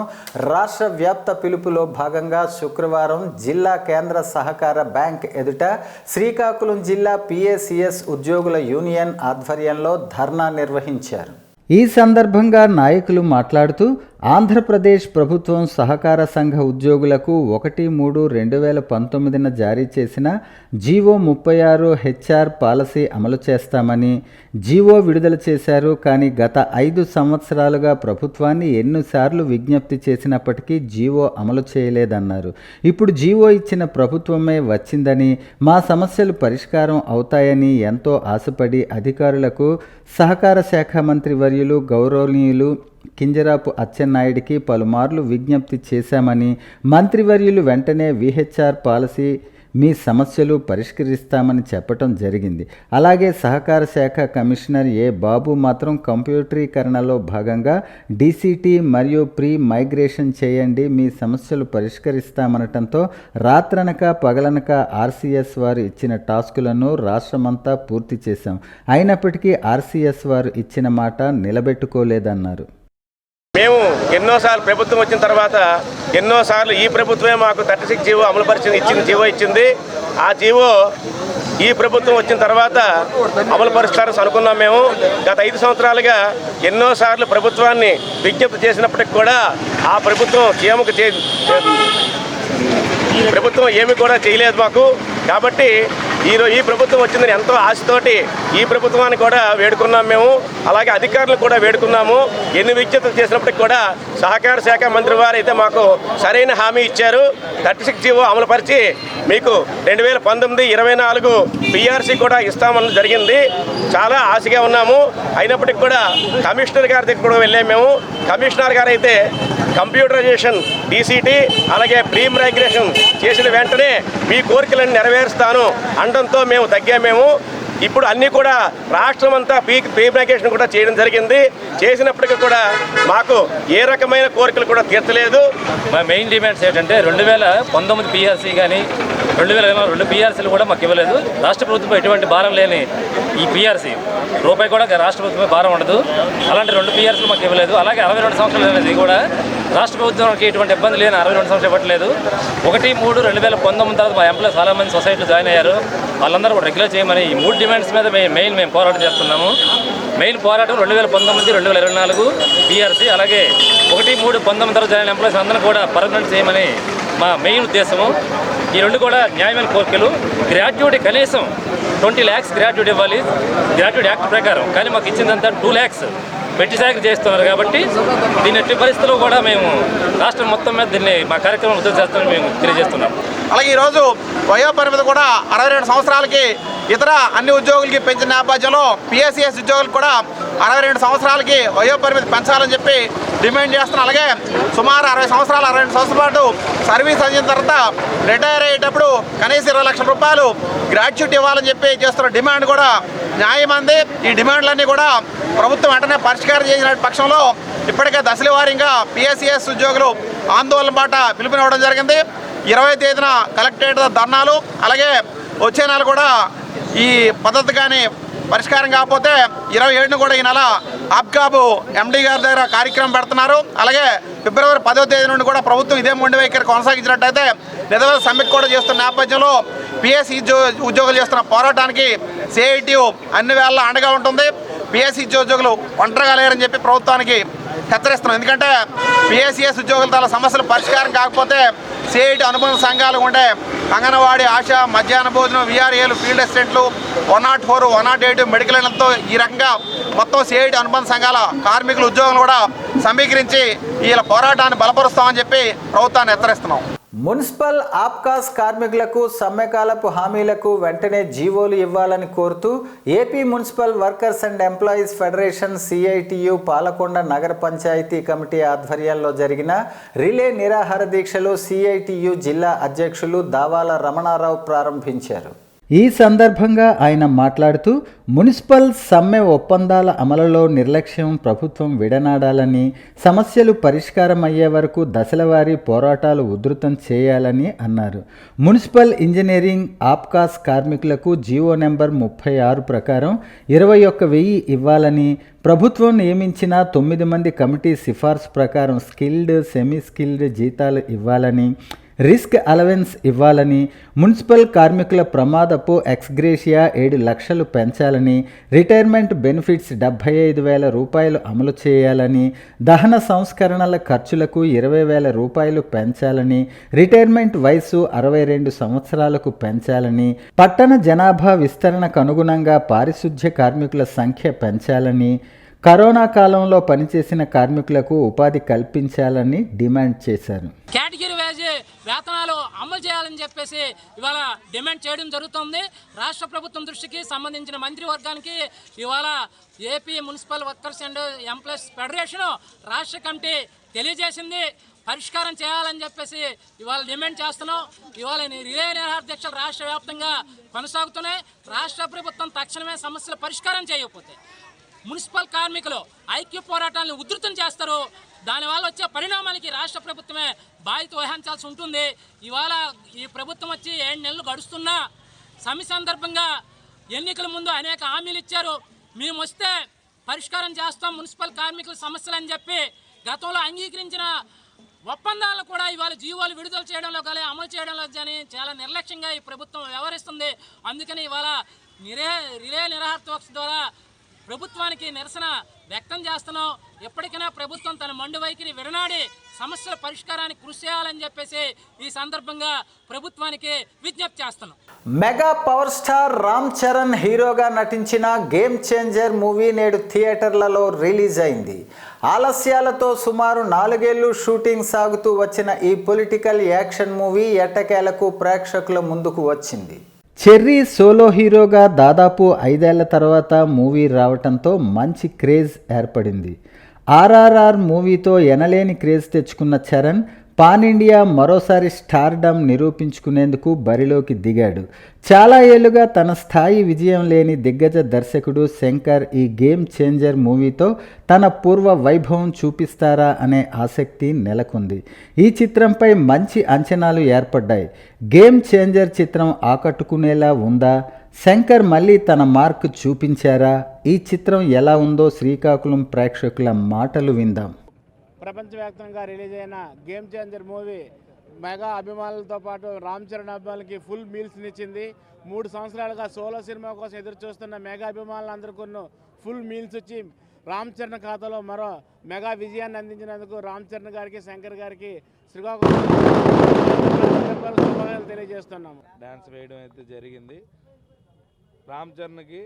రాష్ట్ర వ్యాప్త పిలుపులో భాగంగా శుక్రవారం జిల్లా కేంద్ర సహకార బ్యాంక్ ఎదుట శ్రీకాకుళం జిల్లా పిఏసిఎస్ ఉద్యోగుల యూనియన్ ఆధ్వర్యంలో ధర్నా నిర్వహించారు. ఈ సందర్భంగా నాయకులు మాట్లాడుతూ ఆంధ్రప్రదేశ్ ప్రభుత్వం సహకార సంఘ ఉద్యోగులకు 1/3/2019 జారీ చేసిన జీవో 36 హెచ్ఆర్ పాలసీ అమలు చేస్తామని జీవో విడుదల చేశారు. కానీ గత 5 సంవత్సరాలుగా ప్రభుత్వాన్ని ఎన్నిసార్లు విజ్ఞప్తి చేసినప్పటికీ జీవో అమలు చేయలేదన్నారు. ఇప్పుడు జీవో ఇచ్చిన ప్రభుత్వమే వచ్చిందని, మా సమస్యలు పరిష్కారం అవుతాయని ఎంతో ఆశపడి అధికారులకు సహకార శాఖ మంత్రి వర్యులు గౌరవనీయులు కింజరాపు అచ్చెన్నాయుడికి పలుమార్లు విజ్ఞప్తి చేశామని, మంత్రివర్యులు వెంటనే విహెచ్ఆర్ పాలసీ మీ సమస్యలు పరిష్కరిస్తామని చెప్పడం జరిగింది. అలాగే సహకార శాఖ కమిషనర్ ఏ బాబు మాత్రం కంప్యూటరీకరణలో భాగంగా డీసీటీ మరియు ప్రీ మైగ్రేషన్ చేయండి, మీ సమస్యలు పరిష్కరిస్తామనటంతో రాత్రనక పగలనక ఆర్సీఎస్ వారు ఇచ్చిన టాస్కులను రాష్ట్రమంతా పూర్తి చేశాం. అయినప్పటికీ ఆర్సీఎస్ వారు ఇచ్చిన మాట నిలబెట్టుకోలేదన్నారు. మేము ఎన్నోసార్లు ప్రభుత్వం వచ్చిన తర్వాత ఎన్నోసార్లు ఈ ప్రభుత్వమే మాకు 36 జీవో జీవో ఇచ్చింది. ఆ జీవో ఈ ప్రభుత్వం వచ్చిన తర్వాత అమలు పరుస్తారని అనుకున్నాం. మేము గత 5 సంవత్సరాలుగా ఎన్నోసార్లు ప్రభుత్వాన్ని విజ్ఞప్తి చేసినప్పటికి కూడా ఆ ప్రభుత్వం ఏమి కూడా చేయలేదు మాకు. కాబట్టి ఈ ప్రభుత్వం వచ్చిందని ఎంతో ఆశతోటి ఈ ప్రభుత్వాన్ని కూడా వేడుకున్నాం మేము. అలాగే అధికారులు కూడా వేడుకున్నాము. ఎన్ని విజ్ఞప్తులు చేసినప్పటికి కూడా సహకార శాఖ మంత్రి వారు అయితే మాకు సరైన హామీ ఇచ్చారు. 36 జీవో అమలుపరిచి మీకు 2019-24 పిఆర్సీ కూడా ఇస్తామని జరిగింది. చాలా ఆశగా ఉన్నాము. అయినప్పటికీ కూడా కమిషనర్ గారి దగ్గర కూడా వెళ్ళాము మేము. కమిషనర్ గారు అయితే కంప్యూటరైజేషన్ డీసీటీ అలాగే ప్రీ మైగ్రేషన్ చేసిన వెంటనే మీ కోరికలను నెరవేరుస్తాను అనడంతో మేము తగ్గాము. ఇప్పుడు అన్నీ కూడా రాష్ట్రం అంతా ప్రీ మైగ్రేషన్ కూడా చేయడం జరిగింది. చేసినప్పటికీ కూడా మాకు ఏ రకమైన కోరికలు కూడా తీర్చలేదు. మా మెయిన్ డిమాండ్స్ ఏంటంటే 2019 పిఆర్సీ కానీ 2022 పిఆర్సీలు కూడా మాకు ఇవ్వలేదు. రాష్ట్ర ప్రభుత్వం ఎటువంటి భారం లేని ఈ పిఆర్సీ రూపాయి కూడా రాష్ట్ర ప్రభుత్వమే భారం ఉండదు. అలాంటి 2 పిఆర్సీలు మాకు ఇవ్వలేదు. అలాగే 62 సంవత్సరాలు అనేది కూడా రాష్ట్ర ప్రభుత్వానికి ఎటువంటి ఇబ్బంది లేని 62 సంవత్సరాలు ఇవ్వట్లేదు. 1/3/2019 తర్వాత మా ఎంప్లాయీస్ చాలామంది సొసైటీలో జాయిన్ అయ్యారు. వాళ్ళందరూ కూడా రెగ్యులర్ చేయమని ఈ 3 డిమాండ్స్ మీద మేము పోరాటం చేస్తున్నాము. మెయిన్ పోరాటం 2019-2024 పిఆర్సీ అలాగే 1/3/19 తర్వాత జాయిన్ ఎంప్లాయీస్ అందరూ కూడా పర్మనెంట్ చేయమని మా మెయిన్ ఉద్దేశము. ఈ 2 కూడా న్యాయమైన కోరికలు. గ్రాట్యుటీ కనీసం 20 lakhs గ్రాట్యుటీ ఇవ్వాలి గ్రాట్యుటీ యాక్ట్ ప్రకారం. కానీ మాకు ఇచ్చిందంతా 2 lakhs పెట్టి సాగు చేస్తున్నారు. కాబట్టి దీని ఎట్టి పరిస్థితుల్లో కూడా మేము రాష్ట్రం మొత్తం మీద దీన్ని మా కార్యక్రమం ఉద్ధరణ చేస్తామని మేము తెలియజేస్తున్నాం. అలాగే ఈరోజు వయోపరిమితి కూడా 62 సంవత్సరాలకి ఇతర అన్ని ఉద్యోగులకి పెంచిన నేపథ్యంలో పిఎస్సిఎస్ ఉద్యోగులకు కూడా 62 సంవత్సరాలకి వయోపరిమితి పెంచాలని చెప్పి డిమాండ్ చేస్తున్నాం. అలాగే సుమారు 62 సంవత్సరాల పాటు సర్వీస్ అయిన తర్వాత రిటైర్ అయ్యేటప్పుడు కనీసం 20 లక్షల రూపాయలు గ్రాట్యుటీ ఇవ్వాలని చెప్పి చేస్తున్న డిమాండ్ కూడా న్యాయమంది. ఈ డిమాండ్లన్నీ కూడా ప్రభుత్వం వెంటనే పరిష్కారం చేసిన పక్షంలో ఇప్పటికే దశల వారీగా పిఎస్సిఎస్ ఉద్యోగులు ఆందోళన బాట పిలుపునివ్వడం జరిగింది. 20వ తేదీన కలెక్టరేట్ ధర్నాలు, అలాగే వచ్చే నెల కూడా ఈ పద్ధతి కానీ పరిష్కారం కాకపోతే 27న కూడా ఈ నెల ఆప్కాబు ఎండీ గారి దగ్గర కార్యక్రమం పెడుతున్నారు. అలాగే ఫిబ్రవరి 10వ తేదీ నుండి కూడా ప్రభుత్వం ఇదే మొండి వైఖరి కొనసాగించినట్టయితే నిధుల సమ్మె కూడా చేస్తున్న నేపథ్యంలో పిఎస్సి ఉద్యోగులు చేస్తున్న పోరాటానికి సిఐటియు అన్ని వేళ అండగా ఉంటుంది. పిఎస్సి ఉద్యోగులు ఒంటరిగా లేరని చెప్పి ప్రభుత్వానికి హెచ్చరిస్తున్నాం. ఎందుకంటే పిఎస్సిఎస్ ఉద్యోగుల తల సమస్యలు పరిష్కారం కాకపోతే సిఐటి అనుబంధ సంఘాలు ఉండే అంగన్వాడీ, ఆశా, మధ్యాహ్న భోజనం, విఆర్ఏలు, ఫీల్డ్ అసిస్టెంట్లు, 104, 108 మెడికల్ లైన్లతో ఈ రకంగా మొత్తం సిఐటి అనుబంధ సంఘాల కార్మికులు ఉద్యోగులు కూడా సమీకరించి వీళ్ళ పోరాటాన్ని బలపరుస్తామని చెప్పి ప్రభుత్వాన్ని హెచ్చరిస్తున్నాం. మున్సిపల్ ఆప్కాస్ కార్మికులకు సమ్మెకాలపు హామీలకు వెంటనే జీవోలు ఇవ్వాలని కోరుతూ AP municipal workers and employees federation CITU Palakonda నగర పంచాయతీ కమిటీ ఆధ్వర్యంలో జరిగిన రిలే నిరాహార దీక్షలు సిఐటియు జిల్లా అధ్యక్షులు దావాల రమణారావు ప్రారంభించారు. ఈ సందర్భంగా ఆయన మాట్లాడుతూ మున్సిపల్ సమ్మె ఒప్పందాల అమలులో నిర్లక్ష్యం ప్రభుత్వం విడనాడాలని, సమస్యలు పరిష్కారం అయ్యే వరకు దశలవారీ పోరాటాలు ఉధృతం చేయాలని అన్నారు. మున్సిపల్ ఇంజనీరింగ్ ఆప్కాస్ కార్మికులకు జీవో నెంబర్ 36 ప్రకారం 21,000 ఇవ్వాలని, ప్రభుత్వం నియమించిన 9 మంది కమిటీ సిఫార్సు ప్రకారం స్కిల్డ్, సెమీ స్కిల్డ్ జీతాలు ఇవ్వాలని, రిస్క్ అలవెన్స్ ఇవ్వాలని, మున్సిపల్ కార్మికుల ప్రమాదపు ఎక్స్గ్రేషియా 7 లక్షలు పెంచాలని, రిటైర్మెంట్ బెనిఫిట్స్ 75,000 రూపాయలు అమలు చేయాలని, దహన సంస్కరణల ఖర్చులకు 20,000 రూపాయలు పెంచాలని, రిటైర్మెంట్ వయసు 62 సంవత్సరాలకు పెంచాలని, పట్టణ జనాభా విస్తరణకు అనుగుణంగా పారిశుధ్య కార్మికుల సంఖ్య పెంచాలని, కరోనా కాలంలో పనిచేసిన కార్మికులకు ఉపాధి కల్పించాలని డిమాండ్ చేశారు. కేటగిరీ వైజ్ వేతనాలు అమలు చేయాలని చెప్పేసి ఇవాళ డిమాండ్ చేయడం జరుగుతుంది. రాష్ట్ర ప్రభుత్వం దృష్టికి సంబంధించిన మంత్రివర్గానికి ఇవాళ AP municipal workers and employees federation రాష్ట్ర కమిటీ తెలియజేసింది. పరిష్కారం చేయాలని చెప్పేసి ఇవాళ డిమాండ్ చేస్తున్నాం. ఇవాళ రిలే నిరాహార దీక్షలు రాష్ట్ర వ్యాప్తంగా కొనసాగుతున్నాయి. రాష్ట్ర ప్రభుత్వం తక్షణమే సమస్యల పరిష్కారం చేయకపోతే మున్సిపల్ కార్మికులు ఐక్య పోరాటాలను ఉధృతం చేస్తారు. దానివల్ల వచ్చే పరిణామాలకి రాష్ట్ర ప్రభుత్వమే బాధ్యత వహించాల్సి ఉంటుంది. ఇవాళ ఈ ప్రభుత్వం వచ్చి 7 నెలలు గడుస్తున్నా సమ్మె సందర్భంగా ఎన్నికల ముందు అనేక హామీలు ఇచ్చారు. మేము వస్తే పరిష్కారం చేస్తాం మున్సిపల్ కార్మికుల సమస్యలని చెప్పి గతంలో అంగీకరించిన ఒప్పందాలను కూడా ఇవాళ జీవోలు విడుదల చేయడంలో కానీ అమలు చేయడంలో కానీ చాలా నిర్లక్ష్యంగా ఈ ప్రభుత్వం వ్యవహరిస్తుంది. అందుకని ఇవాళ రిలే నిరాహార దీక్ష ద్వారా ప్రభుత్వానికి నిరసన వ్యక్తం చేస్తున్నాం. ఎప్పటికైనా ప్రభుత్వం తన మండు వైఖరి విడనాడి సమస్యల పరిష్కారానికి కృషి చేయాలని చెప్పేసి ఈ సందర్భంగా ప్రభుత్వానికి విజ్ఞప్తి చేస్తున్నాం. Mega power star Ram Charan హీరోగా నటించిన గేమ్ చేంజర్ మూవీ నేడు థియేటర్లలో రిలీజ్ అయింది. ఆలస్యాలతో సుమారు 4 ఏళ్లు షూటింగ్ సాగుతూ వచ్చిన ఈ పొలిటికల్ యాక్షన్ మూవీ ఎట్టకేలకు ప్రేక్షకుల ముందుకు వచ్చింది. చెర్రీ సోలో హీరోగా దాదాపు 5 ఏళ్ల తర్వాత మూవీ రావడంతో మంచి క్రేజ్ ఏర్పడింది. ఆర్ఆర్ఆర్ మూవీతో ఎనలేని క్రేజ్ తెచ్చుకున్న చరణ్ పాన్ ఇండియా మరోసారి స్టార్డమ్ నిరూపించుకునేందుకు బరిలోకి దిగాడు. చాలా ఏళ్లుగా తన స్థాయి విజయం లేని దిగ్గజ దర్శకుడు శంకర్ ఈ గేమ్ చేంజర్ మూవీతో తన పూర్వ వైభవం చూపిస్తారా అనే ఆసక్తి నెలకొంది. ఈ చిత్రంపై మంచి అంచనాలు ఏర్పడ్డాయి. గేమ్ చేంజర్ చిత్రం ఆకట్టుకునేలా ఉందా? శంకర్ మళ్ళీ తన మార్క్ చూపించారా? ఈ చిత్రం ఎలా ఉందో శ్రీకాకుళం ప్రేక్షకుల మాటలు విందాం. ప్రపంచవ్యాప్తంగా రిలీజ్ అయిన గేమ్ చేంజర్ మూవీ మెగా అభిమానులతో పాటు రామ్ చరణ్ అభిమానులకి ఫుల్ మీల్స్ని ఇచ్చింది. 3 సంవత్సరాలుగా సోలో సినిమా కోసం ఎదురు చూస్తున్న మెగా అభిమానులందరికీ ఫుల్ మీల్స్ ఇచ్చి రామ్ చరణ్ ఖాతాలో మరో మెగా విజయాన్ని అందించినందుకు రామ్ చరణ్ గారికి, శంకర్ గారికి శ్రీకాకుళం తెలియజేస్తున్నాము. డ్యాన్స్ వేయడం అయితే జరిగింది. రామ్ చరణ్కి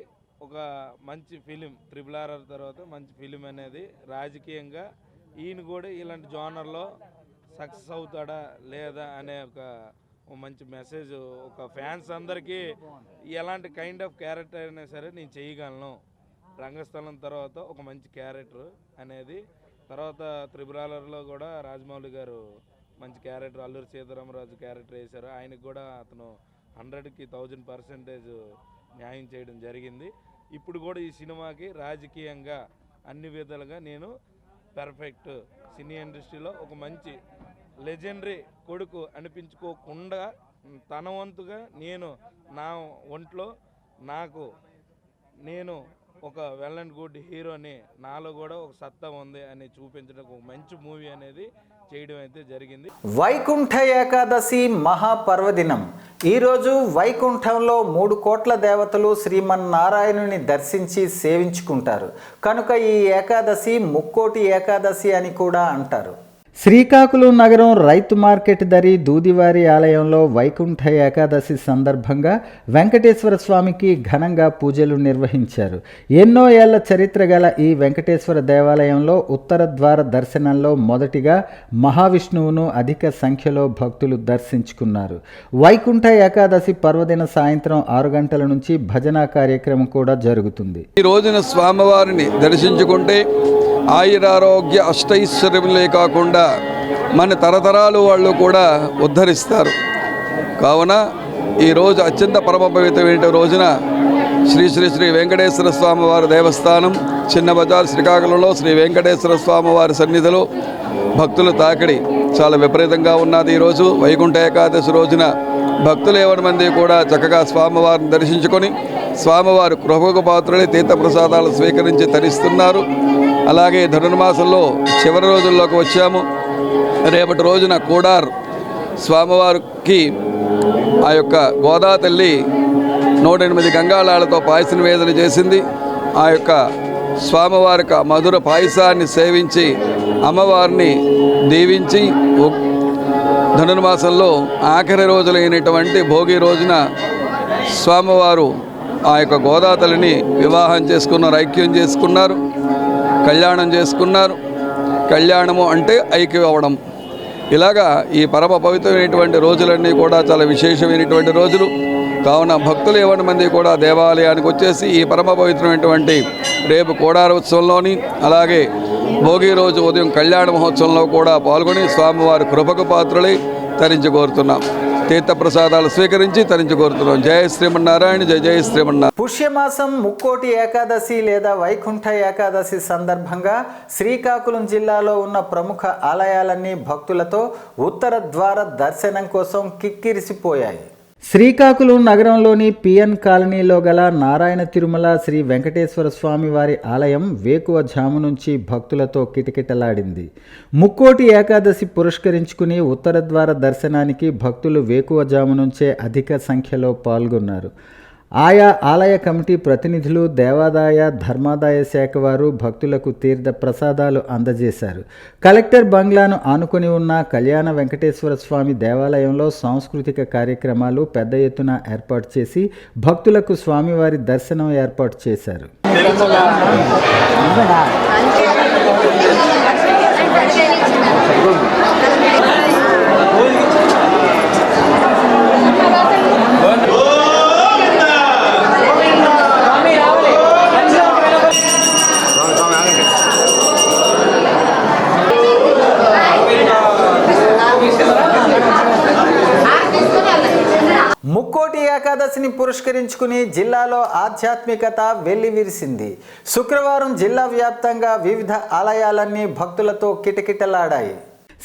ఒక మంచి ఫిలిం RRR తర్వాత మంచి ఫిలిం అనేది రాజకీయంగా ఈయన కూడా ఇలాంటి జోనర్లో సక్సెస్ అవుతాడా లేదా అనే ఒక మంచి మెసేజ్ ఒక ఫ్యాన్స్ అందరికీ ఎలాంటి కైండ్ ఆఫ్ క్యారెక్టర్ అయినా సరే నేను చేయగలను, రంగస్థలం తర్వాత ఒక మంచి క్యారెక్టర్ అనేది. తర్వాత RRRలో కూడా రాజమౌళి గారు మంచి క్యారెక్టర్, అల్లూరి సీతారామరాజు క్యారెక్టర్ వేశారు. ఆయనకు కూడా అతను 100కి 1000% న్యాయం చేయడం జరిగింది. ఇప్పుడు కూడా ఈ సినిమాకి రాజకీయంగా అన్ని విధాలుగా నేను పర్ఫెక్ట్, సినీ ఇండస్ట్రీలో ఒక మంచి లెజెండరీ కొడుకు అనిపించుకోకుండా తన వంతుగా నేను నా ఒంట్లో నేను ఒక వెల్ అండ్ గుడ్ హీరోని, నాలో కూడా ఒక సత్తా ఉంది అని చూపించడానికి ఒక మంచి మూవీ అనేది చేయడం అయితే జరిగింది. వైకుంఠ ఏకాదశి మహాపర్వదినం. ఈరోజు వైకుంఠంలో 3 కోట్ల దేవతలు శ్రీమన్నారాయణుని దర్శించి సేవించుకుంటారు కనుక ఈ ఏకాదశి ముక్కోటి ఏకాదశి అని కూడా అంటారు. శ్రీకాకుళం నగరం రైతు మార్కెట్ దరి దూదివారి ఆలయంలో వైకుంఠ ఏకాదశి సందర్భంగా వెంకటేశ్వర స్వామికి ఘనంగా పూజలు నిర్వహించారు. ఎన్నో ఏళ్ల చరిత్ర గల ఈ వెంకటేశ్వర దేవాలయంలో ఉత్తర ద్వార దర్శనంలో మొదటిగా మహావిష్ణువును అధిక సంఖ్యలో భక్తులు దర్శించుకున్నారు. వైకుంఠ ఏకాదశి పర్వదిన సాయంత్రం 6 గంటల నుంచి భజన కార్యక్రమం కూడా జరుగుతుంది. ఈ రోజున స్వామివారిని దర్శించుకుంటే ఆయురారోగ్య అష్టైశ్వర్యములే కాకుండా మన తరతరాలు వాళ్ళు కూడా ఉద్ధరిస్తారు. కావున ఈరోజు అత్యంత పరమ పవిత్రమైన రోజున శ్రీ శ్రీ శ్రీ వెంకటేశ్వర స్వామివారి దేవస్థానం చిన్న బజార్ శ్రీకాకుళంలో శ్రీ వెంకటేశ్వర స్వామివారి సన్నిధిలో భక్తుల తాకిడి చాలా విపరీతంగా ఉన్నది. ఈరోజు వైకుంఠ ఏకాదశి రోజున భక్తులు 7 మంది కూడా చక్కగా స్వామివారిని దర్శించుకొని స్వామివారు కృపకు పాత్రలే తీర్థప్రసాదాలు స్వీకరించి తరిస్తున్నారు. అలాగే ధనుర్మాసంలో చివరి రోజుల్లోకి వచ్చాము. రేపటి రోజున కూడార్ స్వామివారికి ఆ యొక్క గోదా తల్లి 108 గంగాళాలతో పాయస నివేదన చేసింది. ఆ యొక్క స్వామివారికి మధుర పాయసాన్ని సేవించి అమ్మవారిని దీవించి ధనుర్మాసంలో ఆఖరి రోజులైనటువంటి భోగి రోజున స్వామివారు ఆ యొక్క గోదాతలిని వివాహం చేసుకున్నారు, ఐక్యం చేసుకున్నారు, కళ్యాణం చేసుకున్నారు. కళ్యాణము అంటే ఐక్యం అవ్వడం. ఇలాగా ఈ పరమ పవిత్రమైనటువంటి రోజులన్నీ కూడా చాలా విశేషమైనటువంటి రోజులు. కావున భక్తులు 7 మంది కూడా దేవాలయానికి వచ్చేసి ఈ పరమ పవిత్రమైనటువంటి రేపు కోడార ఉత్సవంలోని అలాగే భోగి రోజు ఉదయం కళ్యాణ మహోత్సవంలో కూడా పాల్గొని స్వామివారి కృపకు పాత్రలై తరించి కోరుతున్నాం. తీర్థప్రసాదాలు స్వీకరించి తరించి కోరుతున్నాం. జయ శ్రీమన్నారాయణ, జయ జయ శ్రీమన్నారాయణ. పుష్యమాసం ముక్కోటి ఏకాదశి లేదా వైకుంఠ ఏకాదశి సందర్భంగా శ్రీకాకుళం జిల్లాలో ఉన్న ప్రముఖ ఆలయాలన్నీ భక్తులతో ఉత్తర ద్వార దర్శనం కోసం కిక్కిరిసిపోయాయి. శ్రీకాకుళం నగరంలోని పిఎన్ కాలనీలో గల నారాయణ తిరుమల శ్రీ వెంకటేశ్వర స్వామి వారి ఆలయం వేకువ జాము నుంచి భక్తులతో కిటకిటలాడింది. ముక్కోటి ఏకాదశి పురస్కరించుకుని ఉత్తర ద్వార దర్శనానికి భక్తులు వేకువ జాము నుంచే అధిక సంఖ్యలో పాల్గొన్నారు. ఆయా ఆలయ కమిటీ ప్రతినిధులు, దేవాదాయ ధర్మాదాయ శాఖ వారు భక్తులకు తీర్థ ప్రసాదాలు అందజేశారు. కలెక్టర్ బంగ్లాను ఆనుకొని ఉన్న కళ్యాణ వెంకటేశ్వర స్వామి దేవాలయంలో సాంస్కృతిక కార్యక్రమాలు పెద్ద ఎత్తున ఏర్పాటు చేసి భక్తులకు స్వామివారి దర్శనం ఏర్పాటు చేశారు. ముక్కోటి ఏకాదశిని పురస్కరించుకుని జిల్లాలో ఆధ్యాత్మికత వెల్లివిరిసింది. శుక్రవారం జిల్లా వ్యాప్తంగా వివిధ ఆలయాలన్నీ భక్తులతో కిటకిటలాడాయి.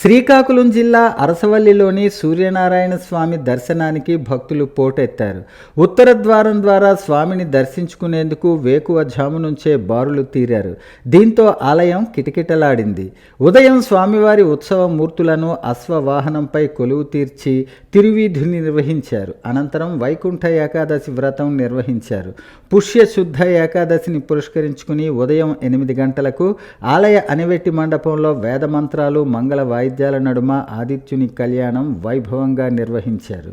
శ్రీకాకుళం జిల్లా అరసవల్లిలోని సూర్యనారాయణ స్వామి దర్శనానికి భక్తులు పోటెత్తారు. ఉత్తర ద్వారం ద్వారా స్వామిని దర్శించుకునేందుకు వేకువ జాము నుంచే బారులు తీరారు. దీంతో ఆలయం కిటకిటలాడింది. ఉదయం స్వామివారి ఉత్సవ మూర్తులను అశ్వవాహనంపై కొలువు తీర్చి తిరువీధుని నిర్వహించారు. అనంతరం వైకుంఠ ఏకాదశి వ్రతం నిర్వహించారు. పుష్య శుద్ధ ఏకాదశిని పురస్కరించుకుని ఉదయం 8 గంటలకు ఆలయ అనివెట్టి మండపంలో వేదమంత్రాలు, మంగళ వాయిద్యాలు వాయిద్యాల నడుమ ఆదిత్యుని కళ్యాణం వైభవంగా నిర్వహించారు.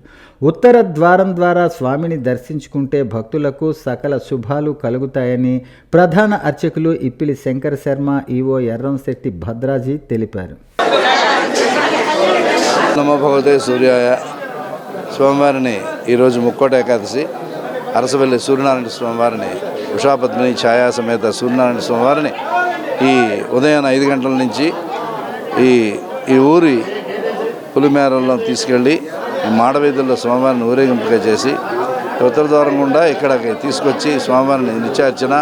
ఉత్తర ద్వారం ద్వారా స్వామిని దర్శించుకుంటే భక్తులకు సకల శుభాలు కలుగుతాయని ప్రధాన అర్చకులు ఇప్పిలి శంకర శర్మ, ఈవో ఎర్రంశెట్టి భద్రాజీ తెలిపారు. నమో భగవతే సూర్యాయ. స్వామివారిని ఈరోజు ముక్కోట ఏకాదశి అరసవెల్లి సూర్యనారాయణ స్వామివారిని ఉషాపద్మిని ఛాయా సమేత సూర్యనారాయణ స్వామివారిని ఈ ఉదయం 5 గంటల నుంచి ఈ ఊరి పులిమేరల్లో తీసుకెళ్ళి మాడవీధుల్లో స్వామివారిని ఊరేగింపుగా చేసి ఉత్తర ద్వారం గుండా ఇక్కడికి తీసుకొచ్చి స్వామివారిని నిత్యార్చన,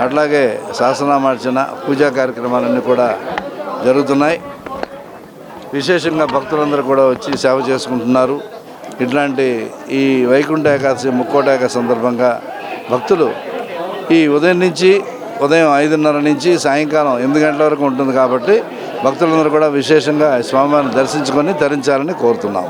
అట్లాగే సహస్రనామార్చన, పూజా కార్యక్రమాలన్నీ కూడా జరుగుతున్నాయి. విశేషంగా భక్తులందరూ కూడా వచ్చి సేవ చేసుకుంటున్నారు. ఇట్లాంటి ఈ వైకుంఠ ఏకాదశి ముక్కోట ఏకాదశి సందర్భంగా భక్తులు ఈ ఉదయం 5:30 నుంచి సాయంకాలం 8 గంటల వరకు ఉంటుంది కాబట్టి భక్తులందరూ కూడా విశేషంగా స్వామివారిని దర్శించుకొని తరించాలని కోరుతున్నాం.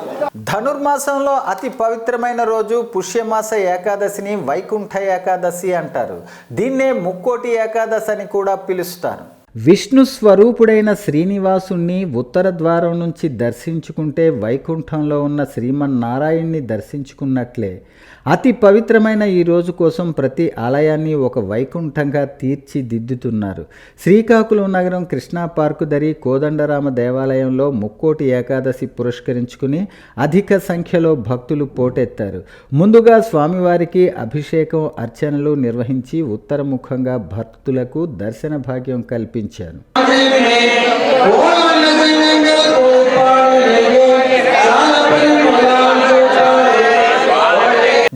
ధనుర్మాసంలో అతి పవిత్రమైన రోజు పుష్యమాస ఏకాదశిని వైకుంఠ ఏకాదశి అంటారు. దీన్నే ముక్కోటి ఏకాదశి అని కూడా పిలుస్తారు. విష్ణు స్వరూపుడైన శ్రీనివాసుణ్ణి ఉత్తర ద్వారం నుంచి దర్శించుకుంటే వైకుంఠంలో ఉన్న శ్రీమన్నారాయణ్ణి దర్శించుకున్నట్లే. అతి పవిత్రమైన ఈ రోజు కోసం ప్రతి ఆలయాన్ని ఒక వైకుంఠంగా తీర్చిదిద్దుతున్నారు. శ్రీకాకుళం నగరం కృష్ణా పార్కు దరి కోదండరామ దేవాలయంలో ముక్కోటి ఏకాదశి పురస్కరించుకుని అధిక సంఖ్యలో భక్తులు పోటెత్తారు. ముందుగా స్వామివారికి అభిషేకం, అర్చనలు నిర్వహించి ఉత్తరముఖంగా భక్తులకు దర్శన భాగ్యం కల్పించారు.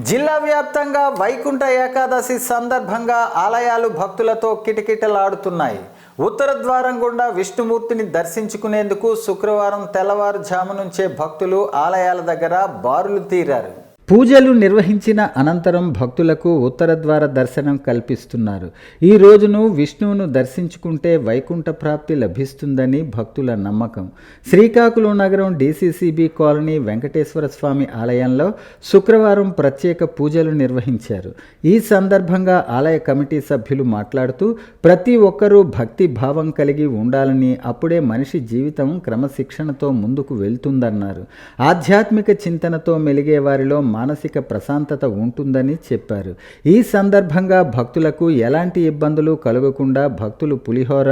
జిల్లా వ్యాప్తంగా వైకుంఠ ఏకాదశి సందర్భంగా ఆలయాలు భక్తులతో కిటకిటలాడుతున్నాయి. ఉత్తర ద్వారం గుండా విష్ణుమూర్తిని దర్శించుకునేందుకు శుక్రవారం తెల్లవారుజాము నుంచే భక్తులు ఆలయాల దగ్గర బారులు తీరారు. పూజలు నిర్వహించిన అనంతరం భక్తులకు ఉత్తర ద్వార దర్శనం కల్పిస్తున్నారు. ఈ రోజును విష్ణువును దర్శించుకుంటే వైకుంఠ ప్రాప్తి లభిస్తుందని భక్తుల నమ్మకం. శ్రీకాకుళం నగరం DCCB కాలనీ వెంకటేశ్వర స్వామి ఆలయంలో శుక్రవారం ప్రత్యేక పూజలు నిర్వహించారు. ఈ సందర్భంగా ఆలయ కమిటీ సభ్యులు మాట్లాడుతూ ప్రతి ఒక్కరూ భక్తి భావం కలిగి ఉండాలని, అప్పుడే మనిషి జీవితం క్రమశిక్షణతో ముందుకు వెళ్తుందన్నారు. ఆధ్యాత్మిక చింతనతో మెలిగే వారిలో మానసిక ప్రశాంతత ఉంటుందని చెప్పారు. ఈ సందర్భంగా భక్తులకు ఎలాంటి ఇబ్బందులు కలగకుండా భక్తులు పులిహోర,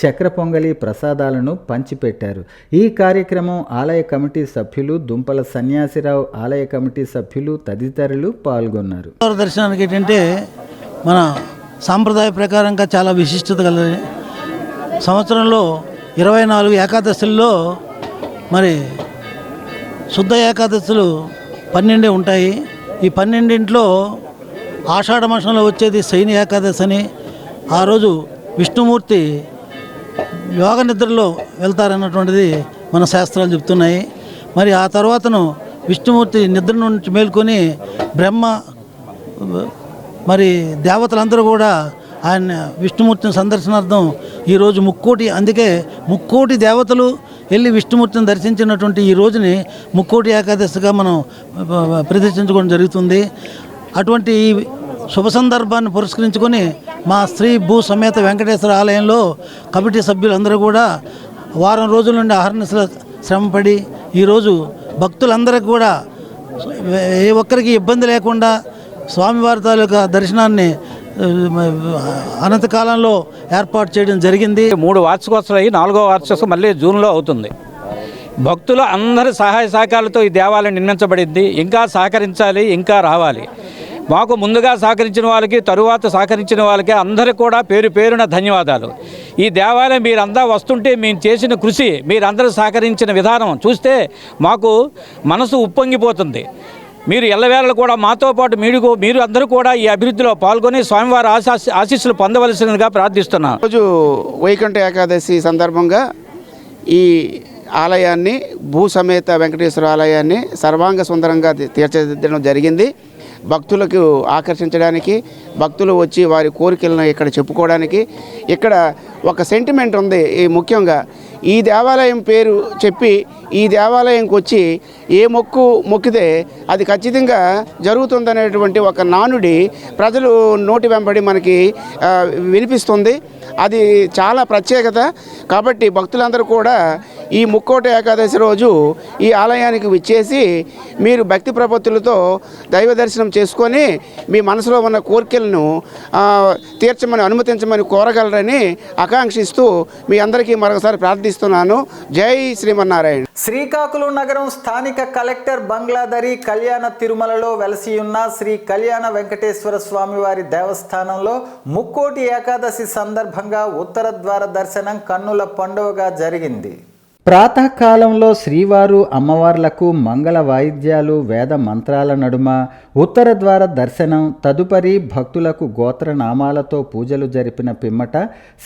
చక్ర పొంగలి ప్రసాదాలను పంచిపెట్టారు. ఈ కార్యక్రమం ఆలయ కమిటీ సభ్యులు దుంపల సన్యాసిరావు, ఆలయ కమిటీ సభ్యులు తదితరులు పాల్గొన్నారు. దర్శనానికి ఏంటంటే మన సాంప్రదాయ ప్రకారంగా చాలా విశిష్టత కలది. సంవత్సరంలో 24 ఏకాదశుల్లో మరి శుద్ధ ఏకాదశులు 12 ఉంటాయి. ఈ 12 ఆషాఢ మాసంలో వచ్చేది శయని ఏకాదశి అని. ఆ రోజు విష్ణుమూర్తి యోగ నిద్రలో వెళ్తారన్నటువంటిది మన శాస్త్రాలు చెప్తున్నాయి. మరి ఆ తర్వాతను విష్ణుమూర్తి నిద్ర నుంచి మేల్కొని బ్రహ్మ మరి దేవతలందరూ కూడా ఆయన విష్ణుమూర్తిని సందర్శనార్థం ఈరోజు అందుకే ముక్కోటి దేవతలు వెళ్ళి విష్ణుమూర్తిని దర్శించినటువంటి ఈ రోజుని ముక్కోటి ఏకాదశిగా మనం ప్రదర్శించుకోవడం జరుగుతుంది. అటువంటి ఈ శుభ సందర్భాన్ని పురస్కరించుకొని మా శ్రీ భూ సమేత వెంకటేశ్వర ఆలయంలో కమిటీ సభ్యులందరూ కూడా వారం రోజుల నుండి అహర్నిశల శ్రమపడి ఈరోజు భక్తులందరికీ కూడా ఏ ఒక్కరికి ఇబ్బంది లేకుండా స్వామివారి తాలూకా దర్శనాన్ని అనంతకాలంలో ఏర్పాటు చేయడం జరిగింది. 3 వార్షికోత్సవాలు అయ్యి 4వ వార్షికోత్సవం మళ్ళీ జూన్లో అవుతుంది. భక్తులు అందరి సహాయ సహకారాలతో ఈ దేవాలయం నిర్మించబడింది. ఇంకా సహకరించాలి, ఇంకా రావాలి. మాకు ముందుగా సహకరించిన వాళ్ళకి, తరువాత సహకరించిన వాళ్ళకి అందరికీ కూడా పేరు పేరున ధన్యవాదాలు. ఈ దేవాలయం మీరంతా వస్తుంటే మేము చేసిన కృషి, మీరందరూ సహకరించిన విధానం చూస్తే మాకు మనసు ఉప్పొంగిపోతుంది. మీరు ఎల్లవేళలు కూడా మాతో పాటు మీరు అందరూ కూడా ఈ అభివృద్ధిలో పాల్గొని స్వామివారి ఆశీస్సులు పొందవలసిందిగా ప్రార్థిస్తున్నాం. రోజు వైకుంఠ ఏకాదశి సందర్భంగా ఈ ఆలయాన్ని భూ సమేత వెంకటేశ్వర ఆలయాన్ని సర్వాంగ సుందరంగా తీర్చిదిద్దడం జరిగింది. భక్తులకు ఆకర్షించడానికి, భక్తులు వచ్చి వారి కోరికలను ఇక్కడ చెప్పుకోవడానికి ఇక్కడ ఒక సెంటిమెంట్ ఉంది. ముఖ్యంగా ఈ దేవాలయం పేరు చెప్పి ఈ దేవాలయంకి వచ్చి ఏ మొక్కితే అది ఖచ్చితంగా జరుగుతుందనేటువంటి ఒక నానుడి ప్రజలు నోటి వెంబడి మనకి వినిపిస్తుంది. అది చాలా ప్రత్యేకత. కాబట్టి భక్తులందరూ కూడా ఈ ముక్కోటి ఏకాదశి రోజు ఈ ఆలయానికి విచ్చేసి మీరు భక్తి ప్రపత్తులతో దైవ దర్శనం చేసుకొని మీ మనసులో ఉన్న కోరికలను తీర్చమని అనుమతించమని కోరగలరని ఆకాంక్షిస్తూ మీ అందరికీ మరొకసారి ప్రార్థిస్తున్నాను. జై శ్రీమన్నారాయణ. శ్రీకాకుళం నగరం స్థానిక కలెక్టర్ బంగ్లాదరి కళ్యాణ తిరుమలలో వెలసి ఉన్న శ్రీ కళ్యాణ వెంకటేశ్వర స్వామివారి దేవస్థానంలో ముక్కోటి ఏకాదశి సందర్భంగా ఉత్తర ద్వార దర్శనం కన్నుల పండుగగా జరిగింది. ప్రాతకాలంలో శ్రీవారు అమ్మవార్లకు మంగళ వాయిద్యాలు వేద మంత్రాల నడుమ ఉత్తర ద్వార దర్శనం, తదుపరి భక్తులకు గోత్రనామాలతో పూజలు జరిపిన పిమ్మట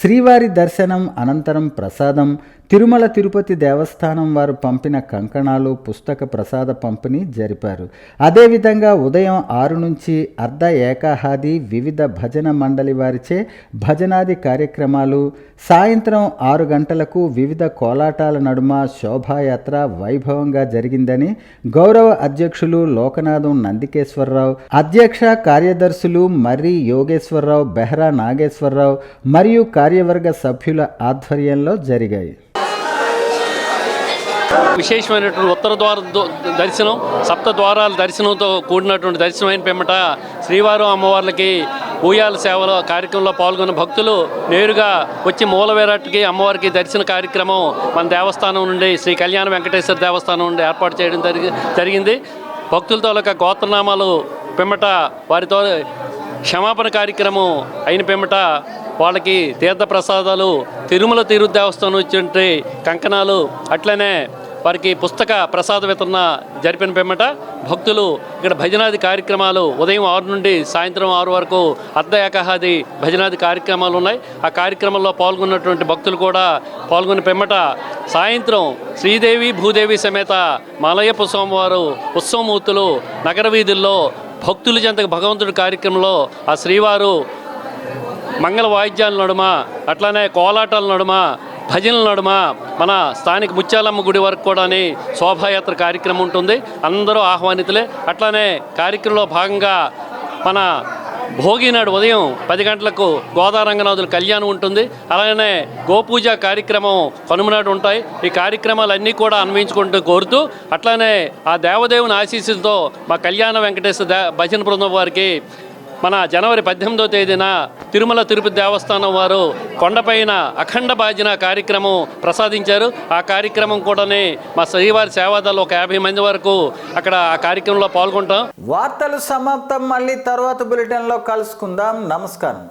శ్రీవారి దర్శనం అనంతరం ప్రసాదం, తిరుమల తిరుపతి దేవస్థానం వారు పంపిన కంకణాలు, పుస్తక ప్రసాద పంపిణీ జరిపారు. అదేవిధంగా ఉదయం 6 నుంచి అర్ధ ఏకాహాది వివిధ భజన మండలి వారిచే భజనాది కార్యక్రమాలు, సాయంత్రం 6 గంటలకు వివిధ కోలాటాల నడుమ శోభాయాత్ర వైభవంగా జరిగిందని గౌరవ అధ్యక్షులు లోకనాథం నందికేశ్వరరావు, అధ్యక్ష కార్యదర్శులు మర్రి యోగేశ్వరరావు, బెహ్రా నాగేశ్వరరావు మరియు కార్యవర్గ సభ్యుల ఆధ్వర్యంలో జరిగాయి. విశేషమైనటువంటి ఉత్తర ద్వార దర్శనం, సప్త ద్వారాల దర్శనంతో కూడినటువంటి దర్శనమైన పిమ్మట శ్రీవారు అమ్మవార్లకి ఊయాల సేవల కార్యక్రమంలో పాల్గొన్న భక్తులు నేరుగా వచ్చి మూలవేరాటికి అమ్మవారికి దర్శన కార్యక్రమం మన దేవస్థానం నుండి శ్రీ కళ్యాణ వెంకటేశ్వర దేవస్థానం నుండి ఏర్పాటు చేయడం జరిగింది. భక్తులతో గోత్రనామాలు పిమ్మట వారితో క్షమాపణ కార్యక్రమం అయిన పిమ్మట వాళ్ళకి తీర్థప్రసాదాలు, తిరుమల తిరుపతి దేవస్థానం వచ్చినట్టు కంకణాలు, అట్లనే వారికి పుస్తక ప్రసాద వితరణ జరిపిన పిమ్మట భక్తులు ఇక్కడ భజనాది కార్యక్రమాలు ఉదయం 6 నుండి సాయంత్రం 6 వరకు అర్ధ ఏకాహాది భజనాది కార్యక్రమాలు ఉన్నాయి. ఆ కార్యక్రమంలో పాల్గొన్నటువంటి భక్తులు కూడా పాల్గొన్న పిమ్మట సాయంత్రం శ్రీదేవి భూదేవి సమేత మలయప్ప స్వామివారు ఉత్సవమూర్తులు నగర వీధుల్లో భక్తుల చెంతకు భగవంతుడి కార్యక్రమంలో ఆ శ్రీవారు మంగళ వాయిద్యాల నడుమ, అట్లానే కోలాటాల నడుమ, భజనల నడుమ మన స్థానిక ముత్యాలమ్మ గుడి వరకు కూడా శోభాయాత్ర కార్యక్రమం ఉంటుంది. అందరూ ఆహ్వానితులే. అట్లానే కార్యక్రమంలో భాగంగా మన భోగి నాడు ఉదయం 10 గంటలకు గోదారంగనాథుల కళ్యాణం ఉంటుంది. అలానే గోపూజ కార్యక్రమం కనుమనాడు ఉంటాయి. ఈ కార్యక్రమాలన్నీ కూడా అన్వయించుకుంటూ కోరుతూ అట్లానే ఆ దేవదేవుని ఆశీస్సులతో మా కళ్యాణ వెంకటేశ్వర భజన బృందం వారికి మన జనవరి 18వ తేదీన తిరుమల తిరుపతి దేవస్థానం వారు కొండపైన అఖండ భజన కార్యక్రమం ప్రసాదించారు. ఆ కార్యక్రమం కూడా మా శ్రీవారి సేవాదాలు ఒక 50 మంది వరకు అక్కడ ఆ కార్యక్రమంలో పాల్గొంటాం. వార్తలు సమాప్తం. మళ్ళీ తర్వాత బులెటిన్లో కలుసుకుందాం. నమస్కారం.